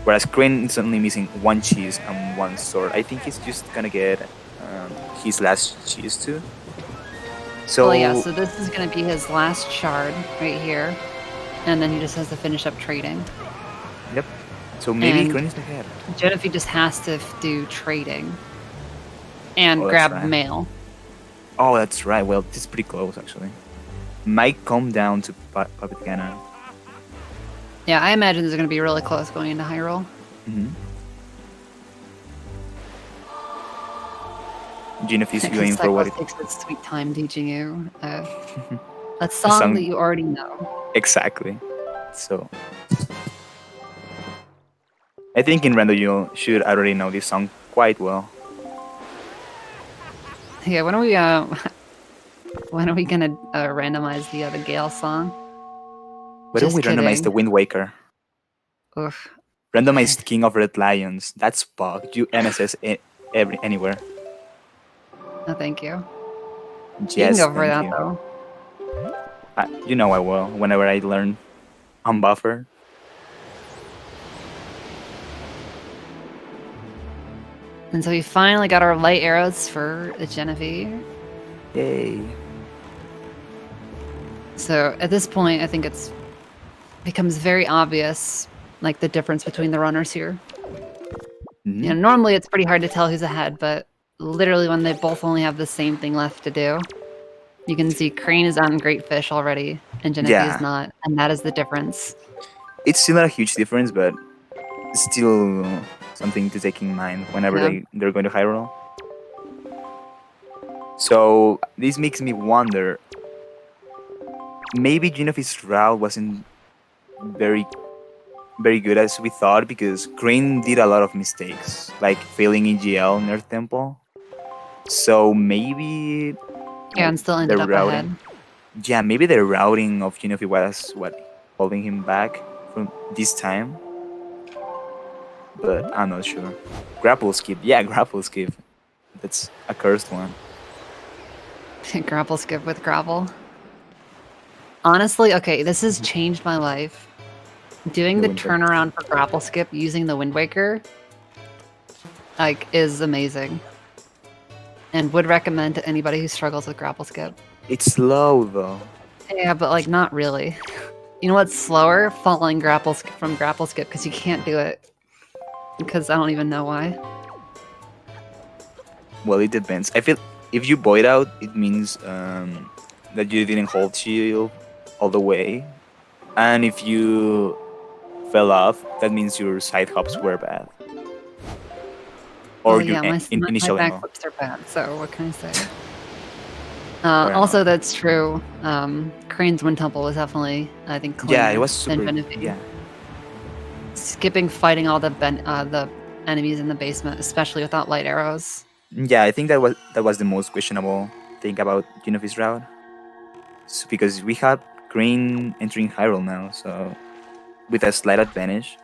whereas Crane is only missing one cheese and one sword. I think he's just gonna get his last cheese too. So well, yeah, so this is going to be his last shard right here. And then he just has to finish up trading. yep. So maybe And Crane is ahead. Gynophi just has to do trading and Oh, that's grab right. mail. Oh, that's right. Well, this is pretty close actually. Might come down to Puppet Cannon. Yeah, I imagine this is going to be really close going into Hyrule. Gynophi's Because going for what Cyclops takes its sweet time teaching you a a song that you already know. exactly. So I think in Rando you should already know this song quite well. Yeah, when are we gonna randomize the Gale song? Why don't Just we randomize kidding. the Wind Waker? Oof. Randomize King of Red Lions. That's Pog. You MSS anywhere. No, thank you. Yes, You can go for thank that you. though. You know I will. Whenever I learn Unbuffer. And so we finally got our light arrows for Gynophi. Yay. So at this point, I think it's becomes very obvious, like the difference between the runners here. Mhm. You know, normally it's pretty hard to tell who's ahead, but literally when they both only have the same thing left to do, you can see Crane is on Great Fish already, and Gynophi Yeah. is not, and that is the difference. It's still not a huge difference, but still something to take in mind whenever Yeah. they're going to Hyrule. So this makes me wonder, maybe Gynophi's route wasn't very good as we thought, because Crane did a lot of mistakes, like failing in GL near Temple. So maybe Yeah, and still ended the up routing. ahead. Yeah, maybe the routing of Gynophi was what holding him back from this time. But I'm not sure. Grapple skip, yeah, grapple skip. That's a cursed one. Grapple skip with gravel. Honestly, okay, this has changed my life. Doing The the Wind Waker. turnaround for grapple skip using the Wind Waker, like, is amazing. And would recommend to anybody who struggles with grapple skip. It's slow though. Yeah, but like not really. You know what's slower? Following grapple skip from grapple skip, because you can't do it. Because I don't even know why. Well, it depends. I feel if you void out, it means that you didn't hold shield all the way, and if you fell off, that means your side hops were bad. Or Oh you yeah, my initially no. backflips are bad, so what can I say? Fair Also, enough. that's true. Crane's Wind Temple was definitely, I think, cleaner Yeah, it was than super. Gynophi. Yeah, Skipping fighting all the enemies in the basement, especially without light arrows. yeah. I think that was the most questionable thing about Gynophi's route, because we have Crane entering Hyrule now, so with a slight advantage.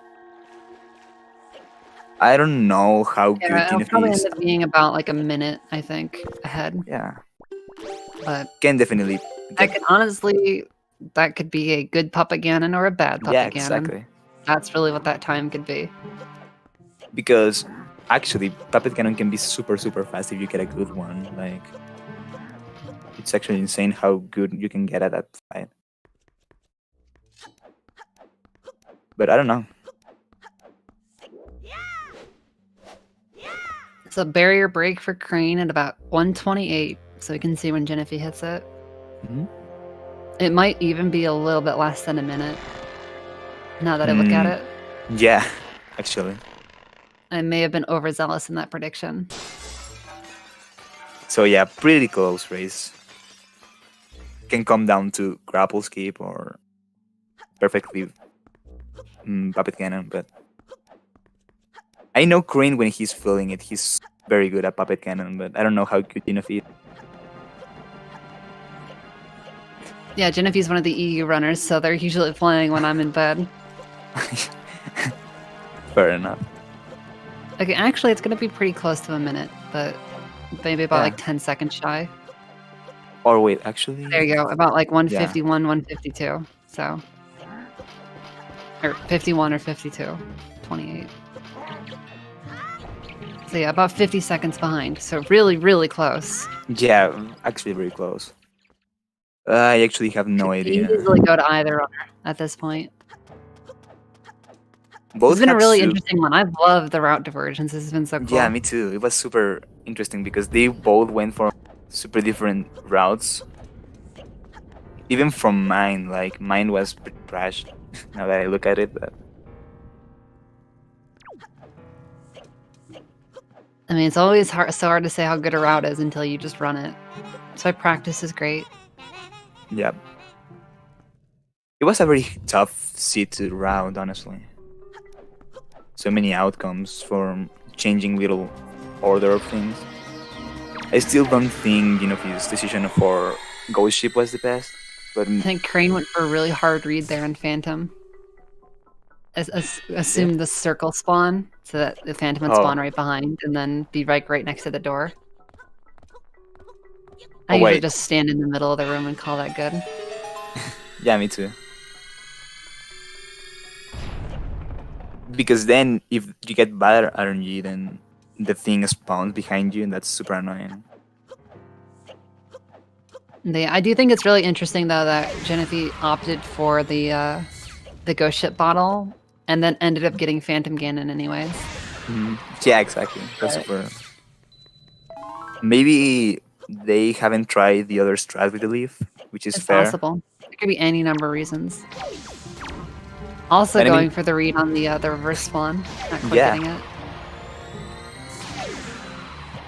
I don't know how good Yeah, it'll probably Gynophi is. end up being about like a minute, I think, ahead. Yeah, But can definitely. I could honestly, that could be a good Puppet Ganon or a bad Puppet Yeah, Ganon. exactly. That's really what that time could be. Because actually, Puppet Cannon can be super fast if you get a good one. Like, it's actually insane how good you can get at that fight. But I don't know. So barrier break for Crane at about 128, so you can see when Gynophi hits it. Mhm. It might even be a little bit less than a minute. Now that I look at it, Yeah, actually. I may have been overzealous in that prediction. So yeah, pretty close race. Can come down to grapple skip or perfectly Puppet Cannon, but I know Crane when he's feeling it, he's very good at Puppet Cannon, but I don't know how good Gynophi is. Yeah, Gynophi's one of the EU runners, so they're usually playing when I'm in bed. Fair enough. Okay, actually, it's gonna be pretty close to a minute, but maybe about Yeah. like 10 seconds shy. Or wait, actually. There you go, about like 151, 152. So, or 51 or 52, 28. So yeah, about 50 seconds behind. So really, really close. Yeah, actually very close. I actually have no Could idea. easily go to either runner at this point. Both It's been a had really su- interesting one. I've loved the route divergence. This has been so cool. Yeah, me too. It was super interesting because they both went for super different routes. Even from mine, like mine was pretty trash. Now that I look at it, but I mean, it's always so hard to say how good a route is until you just run it. So practice is great. yeah, it was a very tough seed to route, honestly. So many outcomes from changing little order of things. I still don't think his decision for Ghost Ship was the best, but I think Crane went for a really hard read there in Phantom. Assume the circle spawn so that the Phantom would spawn right behind and then be right next to the door. I usually wait. just stand in the middle of the room and call that good. Yeah, me too. Because then, if you get bad RNG, then the thing spawns behind you, and that's super annoying. I do think it's really interesting though that Gynophi opted for the Ghost Ship bottle and then ended up getting Phantom Ganon anyways. Yeah, exactly. That's super. Maybe they haven't tried the other strat with the leaf, which is It's fair. possible. There could be any number of reasons. Also And I mean- going for the read on the reverse spawn. Not quite Yeah. getting it.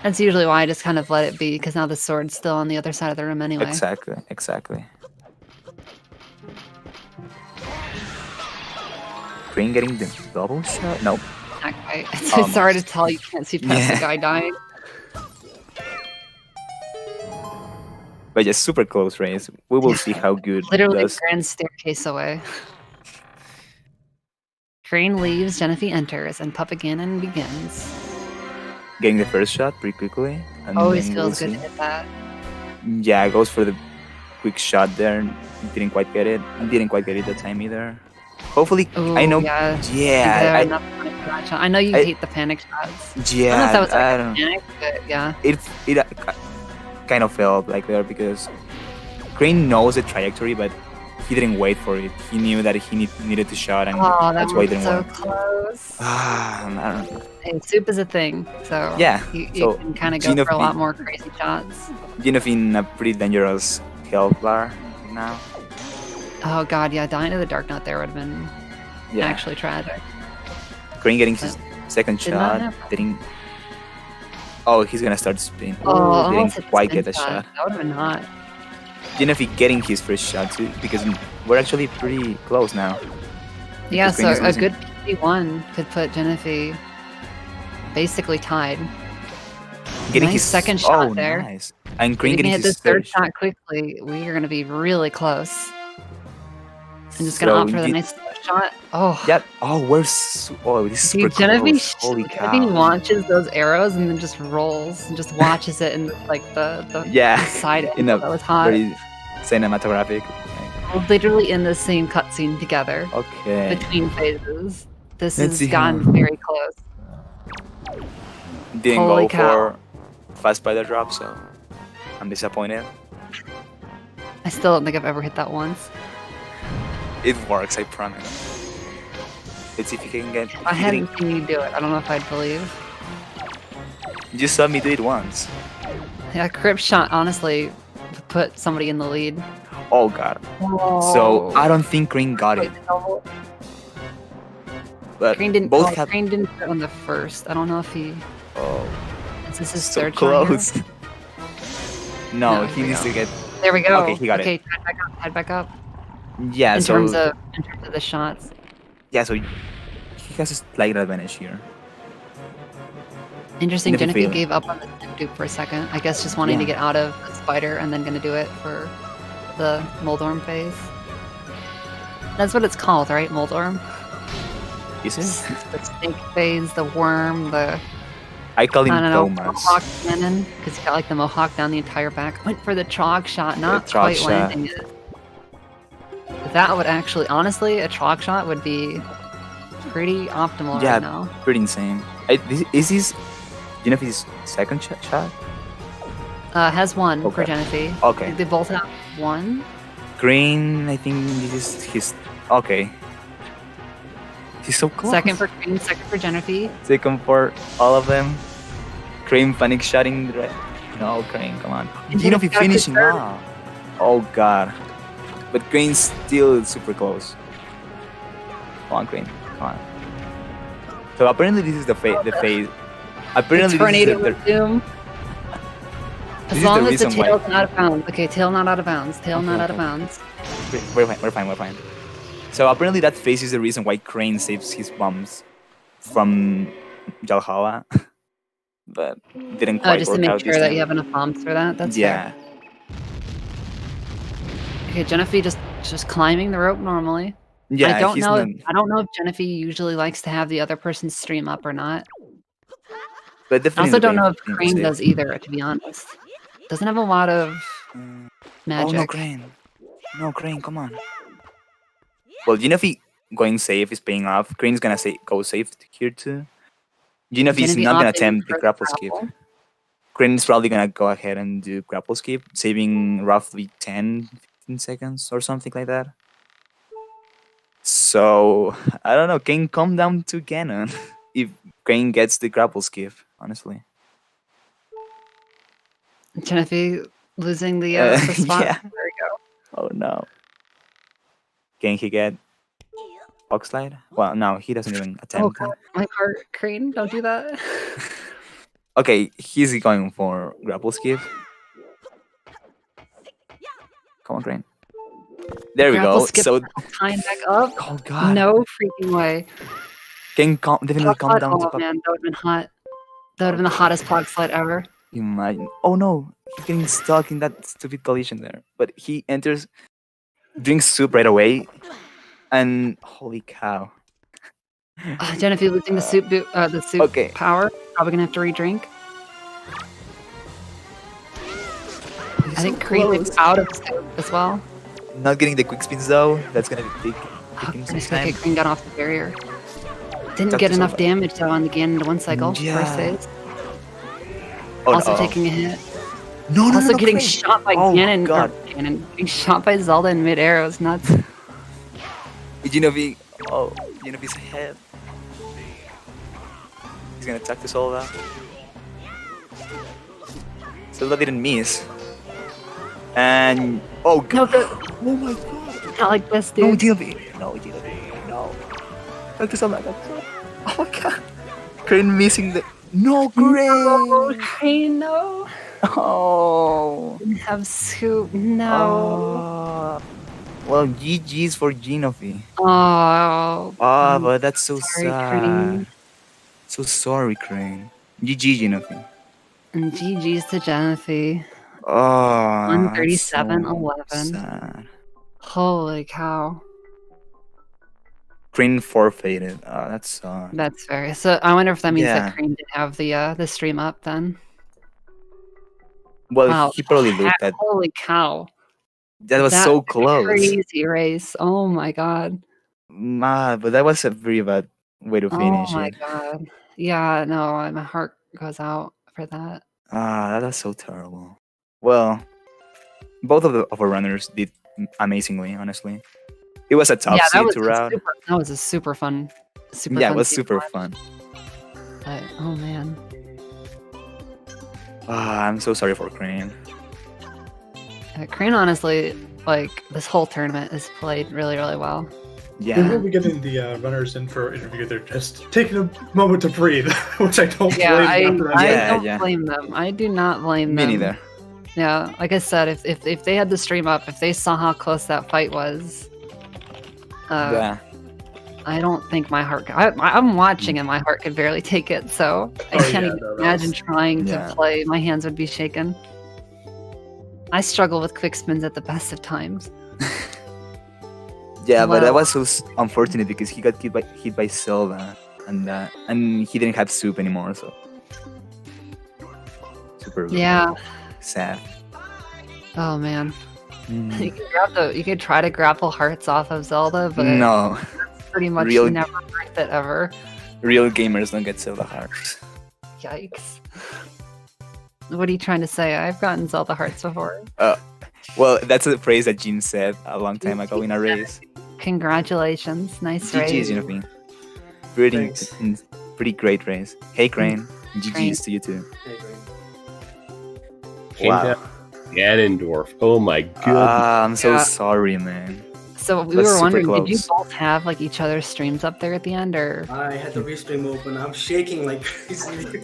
That's usually why I just kind of let it be, because now the sword's still on the other side of the room anyway. Exactly. Crane getting the double shot? Nope. Not quite. It's hard to tell. You can't see past the guy dying. But just super close race. We will see how good it Literally does. grand staircase away. Crane leaves, Gynophi enters, and Puppet Ganon begins. Getting the first shot pretty quickly. And Always then feels we'll good to see. hit that. Yeah, goes for the quick shot there. Didn't quite get it. Didn't quite get it that time either. Hopefully, Ooh, I know. Yeah. Yeah, Enough time for that shot. I know you hate the panic shots. yeah. I don't know if that was I like don't- a panic, but yeah. It kind of felt like there because Crane knows the trajectory, but he didn't wait for it. He knew that he needed to shot, and Oh, that that's why it was didn't so work. close. I don't know. Hey, soup is a thing, so Yeah, you so can kind of go for a Gynophi- lot more crazy shots. Gynophi in a pretty dangerous health bar now. Oh god, yeah, dying to the Dark Knot there would have been Yeah, actually tragic. Crane getting his second Did not shot. happen. Didn't. Oh, he's gonna start spin. Oh, almost hit Didn't the quite spin get the shot. That would have been hot. Gynophi getting his first shot too, because we're actually pretty close now. Yeah, Because Crane is so a losing. good P1 could put Gynophi basically tied. Getting Nice his second shot oh, there. Nice. And If Crane we can getting hit his this third third shot quickly, we are going to be really close. I'm just going to So opt for the Gyn- nice shot. Oh, Yeah. Oh, this is super dude, Gynophi, close. Holy cow. Gynophi launches those arrows and then just rolls and just watches it in like the Yeah, side in angle. a That was hot. very cinematographic. We're literally in the same cutscene together Okay. between phases. This Let's has see gotten how- very close. Didn't Holy go cow. for fast spider drop, so I'm disappointed. I still don't think I've ever hit that once. It works, I promise. Let's see if you can get. I hadn't seen you do it. I don't know if I'd believe. You saw me do it once. Yeah, Crip shot honestly put somebody in the lead. Oh god. So I don't think Crane got it, but Crane didn't. both Oh, have. Crane didn't put on the first. I don't know if he. Oh, Is this his so third shot here? close. No, No, he here we needs go. to get. There we go. Okay, he got it. Okay, head back up. Yeah, In so terms of the shots. yeah, so he has a slight advantage here. Interesting. Never Gynophi fail. gave up on the dupe for a second. I guess just wanting to Yeah. get out of the spider and then gonna do it for the Moldorm phase. That's what it's called, right? Moldorm. Is it? The snake phase, the worm, the I call him I don't know, Thomas. Mohawk cannon, because he's got like the mohawk down the entire back. Went for the trog shot, not trog quite shot. landing it. That would actually, honestly, a trog shot would be pretty optimal Yeah. right now. Pretty insane. Is this Gynophi's second shot? Has one for Okay. Gynophi. Okay. They both have one. Green, I think this is his. Okay. He's so close. Second for Crane, second for Gynophi. Second for all of them. Crane panic shotting. No, Crane, come on. And Gynophi he's got finishing the third. now. Oh god. But Crane's still super close. Come on, Crane. Come on. So apparently this is the phase. Apparently Tornado this is with Doom. This As is long the as the reason why- tail's not out of bounds. Okay, tail not out of bounds. Tail Okay, not out of okay. bounds. We're fine. So apparently that phase is the reason why Crane saves his bombs from Valhalla. But didn't quite Just to work make out sure this that time. you have enough bombs for that. That's Yeah. fair. Okay, Gynophi just climbing the rope normally. Yeah, I don't he's know. not- I don't know if Gynophi usually likes to have the other person stream up or not. but I definitely also don't know if Crane Crane saves. does either, to be honest. Doesn't have a lot of Oh magic. no, Crane! No, Crane, come on. Well, Gynophi going safe is paying off. Crane's gonna go safe here too. Gynophi is Gynophi not gonna opting attempt the for grapple skip. grapple. Crane's probably gonna go ahead and do grapple skip, saving roughly 10-15 seconds or something like that. So I don't know. Can come down to Ganon if Crane gets the grapple skip. Honestly, Gynophi losing the spot. yeah. There we go. Oh no. Can he get Fox Slide? Well, no, he doesn't even Oh attempt. god, my heart, Crane, don't do that. Okay, he's going for grapple skip. Come on, Crane. There we Grapple go. skip So, time back up. oh god, No freaking way. can definitely Pog come slide? down Oh to man, that would have been hot. That would have been the hottest pog slide ever. Imagine. Oh no, he's getting stuck in that stupid collision there. But he enters, drinks soup right away, and holy cow. Gynophi losing the soup Okay. power. Probably gonna have to re-drink. He's I think so Crane close. is out of soup as well. Not getting the quick spins though. That's gonna be taking some Nice, okay, time. Crane got off the barrier. Didn't Tough get to enough survive. damage though on the Ganon one cycle. Yeah. First phase. Oh, Also no. taking a hit. No, Also getting Crane. shot by Oh, Ganon. God. Getting shot by Zelda in midair. It was nuts. Gynophi. Oh, Gynophi's head. He's gonna attack the Zelda. Zelda didn't miss. And oh No, god. the, Oh my god. not like this, No, dude. Gynophi. No, Gynophi. No. Attack the Zelda. Oh my god. Crane missing the. No, Oh, Crane. Crane, no. Oh. Didn't have soup. No. Oh. Well, GG's for Gynophi. Oh. Ah, but that's so sorry, sad. Crane. So sorry, Crane. GG, Gynophi. And GG's to Gynophi. Oh, 137-11. sad. Holy cow. Crane forfeited. Oh, that's That's fair. So I wonder if that means Yeah. that Crane did have the stream up then. well. Wow. He probably looked at Holy cow. that was so close. Crazy race. Oh my god. But that was a very bad way to finish Oh my it. god. Yeah, no, my heart goes out for that. That was so terrible. Well, both of our runners did amazingly. Honestly, it was a tough Yeah, that seed was, to route. that was a super fun. Yeah, it was team super watch, fun. But, oh man. I'm so sorry for Crane. Crane honestly, like, this whole tournament has played really, really well. Before Yeah. we get in the runners in for interview, they're just taking a moment to breathe, which I don't Yeah, blame them. I Yeah, don't yeah. blame them. I do not blame Me them. neither. Yeah, like I said, if they had the stream up, if they saw how close that fight was, Yeah. I don't think my heart. I'm watching and my heart could barely take it. So I Oh, can't yeah, even no, imagine that's- trying Yeah. to play. My hands would be shaken. I struggle with quick spins at the best of times. Yeah, but that Wow. was so unfortunate because he got hit by Zelda, and he didn't have soup anymore, so super Yeah. sad. Oh man. Mm. You could try to grapple hearts off of Zelda, but No, it's pretty much Real- never worth it ever. real gamers don't get Zelda hearts. Yikes. What are you trying to say? I've gotten Zelda hearts before. Well, that's a phrase that Jin said a long time ago in a race. Congratulations. Nice GG's, race. Gynophi. Thanks. Pretty great race. Hey, Crane. Crane. GG's to you too. Hey, Greg. Came Wow. down Ganondorf. Oh my goodness. I'm so Yeah. sorry, man. So we That's were super wondering, did you close. both have like each other's streams up there at the end, or I had the restream open. I'm shaking like crazy.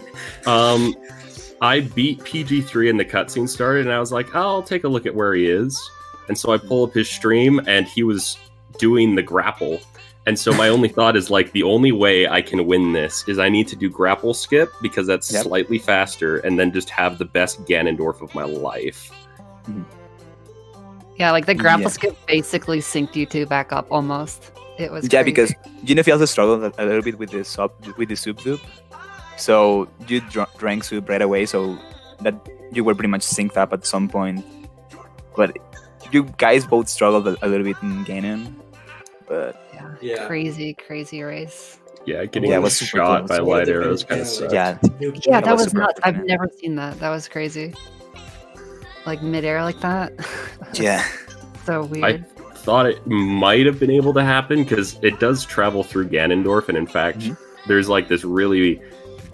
I beat PG3 and the cutscene started, and I was like, I'll take a look at where he is. And so I pull up his stream, and he was doing the grapple. And so my only thought is, like, the only way I can win this is I need to do grapple skip, because that's Yep. slightly faster, and then just have the best Ganondorf of my life. yeah, like the grapple Yeah. skip basically synced you two back up almost. It was Yeah, crazy. because Gynophi also struggled a little bit with the soup loop. So you drank soup right away, so that you were pretty much synced up at some point. But you guys both struggled a little bit in Ganon. But Yeah. crazy race. Yeah, getting Yeah, it was super shot close. by One of light the arrows best kind of Ganondorf. sucked. yeah, Yeah, That that was was super nuts. I've unfortunate. never seen that. That was crazy. Like midair like that. yeah. So I weird. thought it might have been able to happen because it does travel through Ganondorf, and in fact, Mhm. there's like this really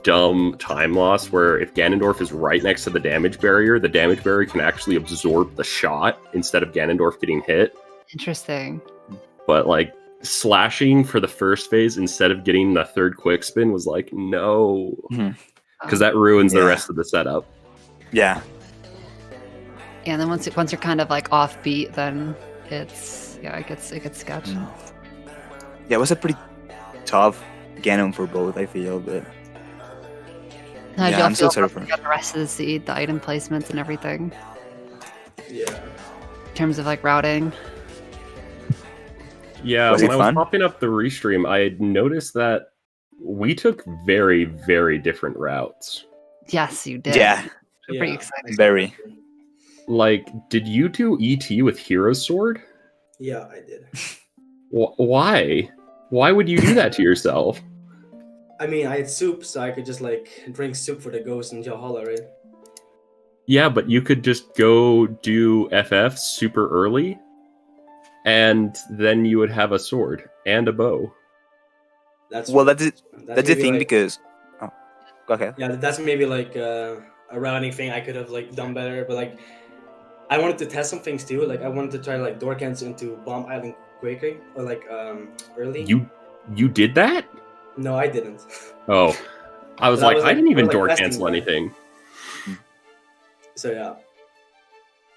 dumb time loss where if Ganondorf is right next to the damage barrier can actually absorb the shot instead of Ganondorf getting hit. Interesting. But like slashing for the first phase instead of getting the third quick spin was like no, because that ruins the Yeah. rest of the setup. Yeah. Yeah, and then once you're kind of like offbeat, then it gets sketch. Yeah, it was a pretty tough Ganon for both, I feel, but How did Yeah, y'all I'm so feel sorry about for- the rest of the seed, the item placements and everything, Yeah. in terms of like routing? Yeah, Was when it I was fun? popping up the restream, I had noticed that we took very, very different routes. Yes, you did. yeah, I'm pretty excited. very. Like, did you do ET with Hero Sword? Yeah, I did. Why? Why would you do that to yourself? I mean, I had soup, so I could just like drink soup for the ghost in Valhalla, right? Yeah, but you could just go do FF super early, and then you would have a sword and a bow. That's Well, that's the maybe, thing like- because. Oh, go ahead. Yeah, that's maybe like a routing thing I could have like done better, but like I wanted to test some things too. Like I wanted to try like door cancel into Bomb Island quickly or like early. You did that? No, I didn't. Oh, I was But I like, was, I like- didn't even I was, like, door testing cancel that. anything. So yeah.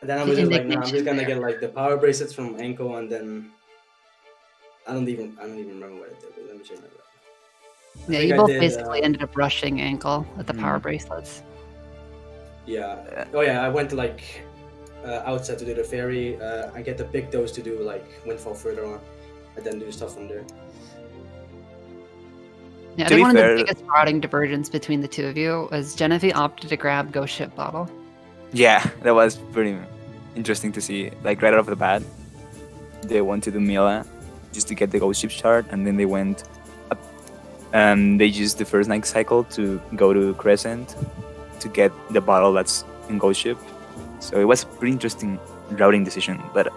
And then I The was just like, nah, I'm just indignation gonna there. get like the power bracelets from Anko, and then I don't even remember what I did. But let me check my route. I Yeah, think you I both did, basically ended up rushing ankle with the power Mm. bracelets. Yeah. Oh yeah, I went to like outside to do the ferry. I get to pick those to do like Windfall further on, and then do stuff from there. Yeah, I To think be one fair- of the biggest routing divergence between the two of you was Gynophi opted to grab Ghost Ship Bottle. Yeah, that was pretty interesting to see. Like right off the bat, they went to do Mila just to get the ghost ship shard, and then they went up. They used the first night cycle to go to Crescent to get the bottle that's in ghost ship. So it was a pretty interesting routing decision. But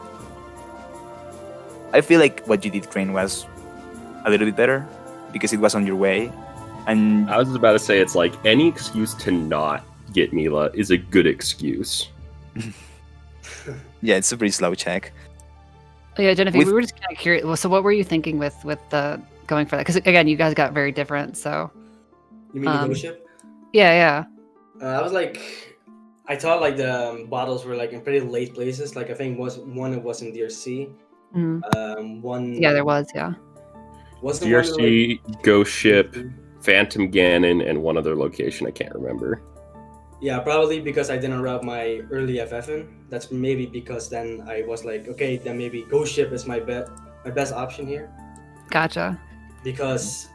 I feel like what you did, Crane, was a little bit better because it was on your way, and I was just about to say, it's like any excuse to not get Mila is a good excuse. yeah, it's a pretty slow check. Oh, yeah, Gynophi, With- we were just kind of curious. Well, so what were you thinking with the going for that? Because again, you guys got very different. So You mean the Um, ghost ship? yeah. I was like, I thought like the bottles were like in pretty late places. Like I think it was in DRC. Mm. One. Yeah, there was. Yeah. Was the one that, DRC, Ghost Ship, like, Phantom Ganon, and one other location I can't remember. Yeah, probably because I didn't route my early FF in. That's maybe because then I was like, okay, then maybe Ghost Ship is my best option here, Gotcha. because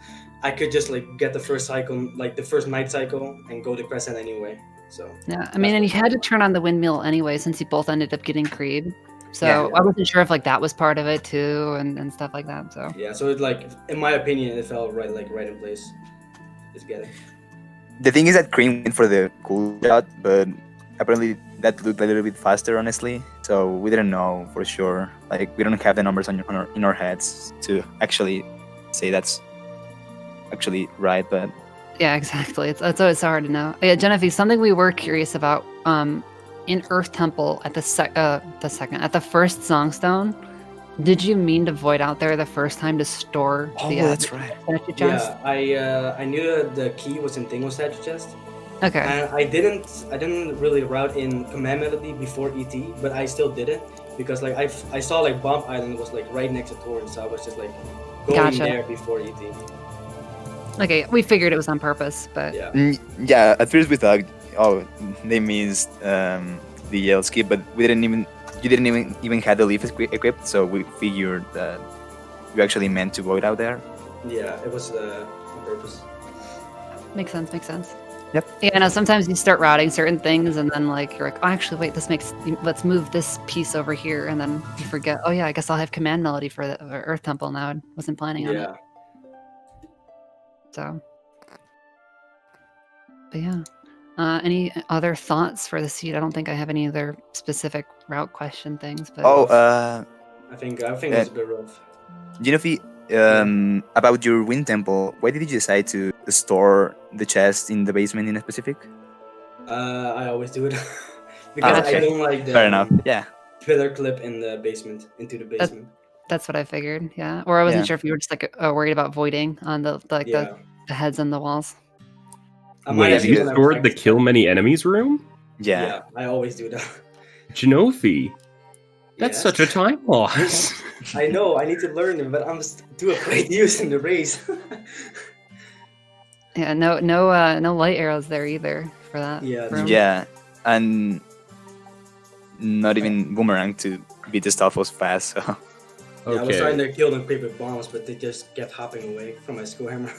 I could just like get the first cycle, like the first night cycle, and go to Crescent anyway. So Yeah, I mean, and you had to turn on the windmill anyway, since you both ended up getting Creed. So Yeah. I wasn't sure if like that was part of it too, and stuff like that. So yeah, so it like, in my opinion, it felt right in place. Just get it. The thing is that Cream went for the cool shot, but apparently that looked a little bit faster, honestly. So we didn't know for sure. Like, we don't have the numbers in our heads to actually say that's actually right. But yeah, exactly. It's always hard to know. Yeah, Gynophi, something we were curious about. In Earth Temple at the first Songstone, did you mean to void out there the first time to store the that's right. statue chest? Yeah, I knew that the key was in Tingle Statue Chest, Okay. and I didn't really route in Command Melody before ET, but I still did it because like I saw like Bomb Island was like right next to Torrent, so I was just like going Gotcha. there before ET. Okay, we figured it was on purpose, but Yeah. Yeah, at first we thought, oh, they missed the yell skip, but you didn't even have the leaf equipped, so we figured that you actually meant to void out there. Yeah, it was on purpose. makes sense. Yep. Yeah, no, sometimes you start routing certain things and then like you're like, oh, actually, wait, let's move this piece over here, and then you forget, oh yeah, I guess I'll have Command Melody for the Earth Temple now. I wasn't planning on it. Yeah. So, but yeah. Any other thoughts for the seed? I don't think I have any other specific route question things. But I think it's a bit rough. Gynophi, about your Wind Temple, why did you decide to store the chest in the basement in a specific? I always do it because okay. I don't like the Fair enough. Yeah. pillar clip in the basement into the basement. that's what I figured. Yeah, or I wasn't Yeah. sure if you were just like worried about voiding on the Yeah. the heads on the walls. I might Wait, actually you wanna stored the practice kill that. many enemies room? Yeah. I always do that. Gynophi. That's Yes. such a time loss. I know, I need to learn it, but I'm just too afraid to use in the race. Yeah, no light arrows there either for that. Yeah, room. Yeah, and not even boomerang to beat the Stalfos fast. So Yeah, I was trying Okay. to kill them quick with bombs, but they just kept hopping away from my school hammer.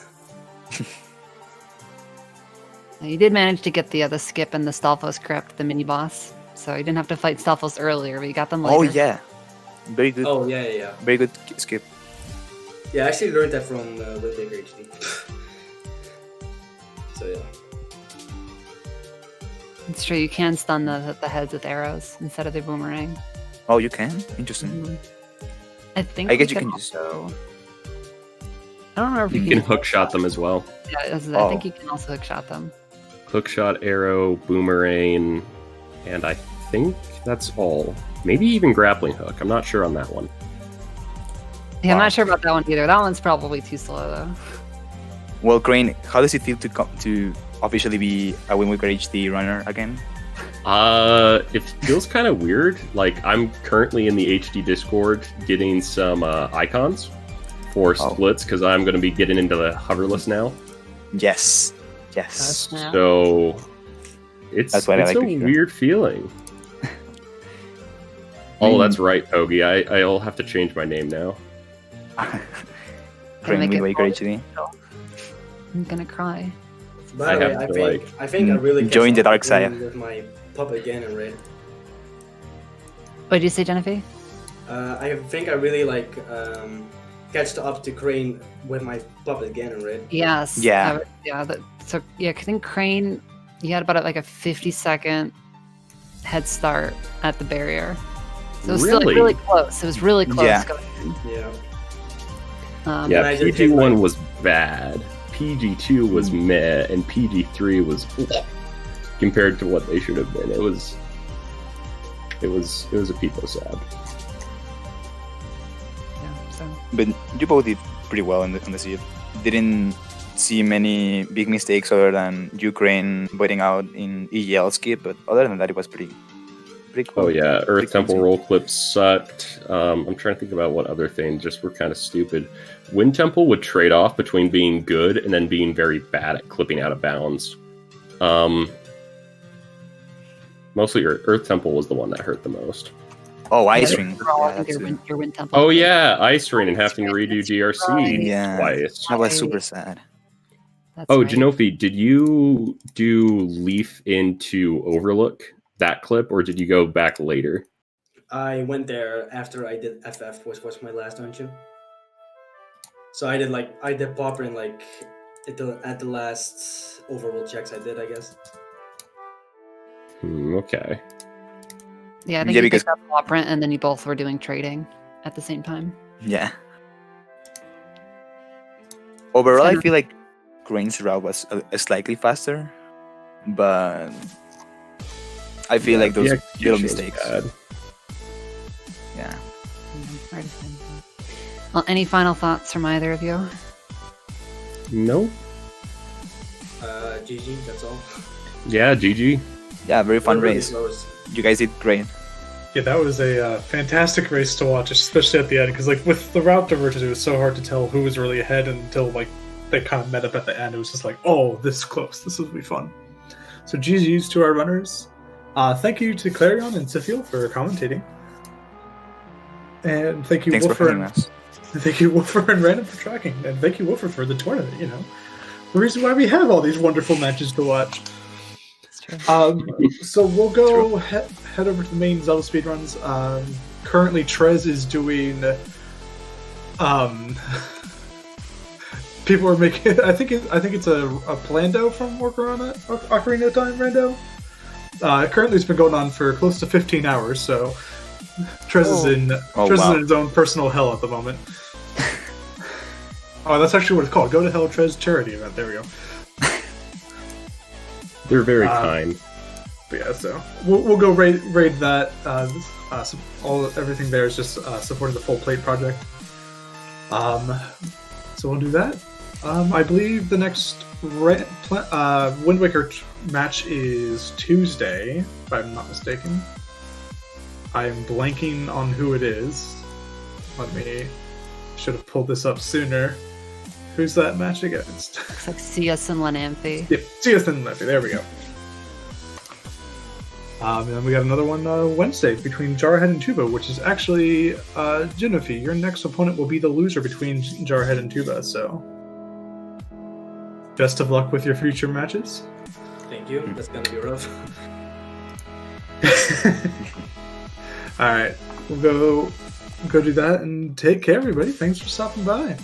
You did manage to get the skip and the Stalfos crypt, the mini boss. So you didn't have to fight Stalfos earlier, but you got them later. oh yeah, very good, Oh yeah. very good skip. Yeah, I actually learned that from Windbaker HD. So yeah. It's true. You can stun the heads with arrows instead of the boomerang. Oh, you can? Interesting. Mhm. I think. I guess we you can just- also. I don't remember if You can hook shot them as well. Yeah, I Oh. think you can also hook shot them. Hook shot, arrow, boomerang, and I think that's all. Maybe even grappling hook. I'm not sure on that one. Yeah, I'm Wow. not sure about that one either. That one's probably too slow though. Well, Crane, how does it feel to officially be a Wind Waker HD runner again? It feels kind of weird. Like, I'm currently in the HD Discord getting some icons for Oh. splits because I'm going to be getting into the hoverless now. Yes. Yeah. So That's what I like a to hear. weird feeling. Oh, that's right, Pogi. I'll have to change my name now. Crane make Wind it Waker full. HD. I'm gonna cry. By I the way, have to, I think I really Join catch the up dark side. with my puppet again and Red. What did you say, Gynophi? I think I really catched up to Crane with my puppet again and Red. Yes. Yeah. I think Crane, he had about like a 50-second head start at the barrier. So it was still like, Really? really close. It was really close. Yeah. Going in. Yeah. Yeah, And I just hit PG1 my- was bad. PG2 was meh, and PG3 was compared to what they should have been. It was a peepo sad. Yeah, so But you both did pretty well on the seed. Didn't see many big mistakes other than Ukraine voiding out in EGL skip, but other than that, it was pretty cool. Oh yeah, Earth Pretty Temple cool. roll clips sucked. I'm trying to think about what other things just were kind of stupid. Wind Temple would trade off between being good and then being very bad at clipping out of bounds. Mostly Earth Temple was the one that hurt the most. Oh, Ice Yeah, Ring. overall, I Yeah, think that's your wind temple. Oh yeah, Ice Rain and having to redo GRC Right. Yeah. twice. that was super sad. That's Oh, right. Gynophi, did you do Leaf into Overlook that clip, or did you go back later? I went there after I did FF, which was my last dungeon. So I did Popper in like at the last overworld checks I did, I guess. Okay. Yeah, I think Yeah, you because- picked up Labyrinth and then you both were doing trading at the same time. Yeah. Overall, I feel like Crain's route was slightly faster, but I feel like those The little execution was mistakes. bad. Yeah. Hard to find. Well, any final thoughts from either of you? No. GG, that's all. Yeah, GG. Yeah, very fun Really race. close. You guys did great. Yeah, that was a fantastic race to watch, especially at the end, because like with the route divergence, it was so hard to tell who was really ahead until like they kind of met up at the end. It was just like, oh, this close. This will be fun. So GG's to our runners. Thank you to Clarion and Sifil for commentating. And thank you, Thanks for Wolfer. joining us. Thank you, Wolfer and Random for tracking. And thank you, Wolfer, for the tournament, you know. The reason why we have all these wonderful matches to watch. It's true. So we'll go head over to the main Zelda speedruns. Currently, Trez is doing. People are making. I think it's a Plando from Ocarina of Time, Rando. Currently, it's been going on for close to 15 hours. So Trez is in his own personal hell at the moment. Oh, that's actually what it's called. Go to Hell Trez charity event. There we go. They're very kind. But yeah, so we'll go raid that. Everything there is just supporting the Full Plate project. So we'll do that. I believe the next Wind Waker match is Tuesday, if I'm not mistaken. I am blanking on who it is. Should have pulled this up sooner. Who's that match against? Looks like CS and Lenamphy. Yep, CS and Leffy. There we go. And then we got another one Wednesday between Jarhead and Tuba, which is actually Gynophi. Your next opponent will be the loser between Jarhead and Tuba. So, best of luck with your future matches. Thank you. That's gonna be rough. All right, we'll go do that and take care, everybody. Thanks for stopping by.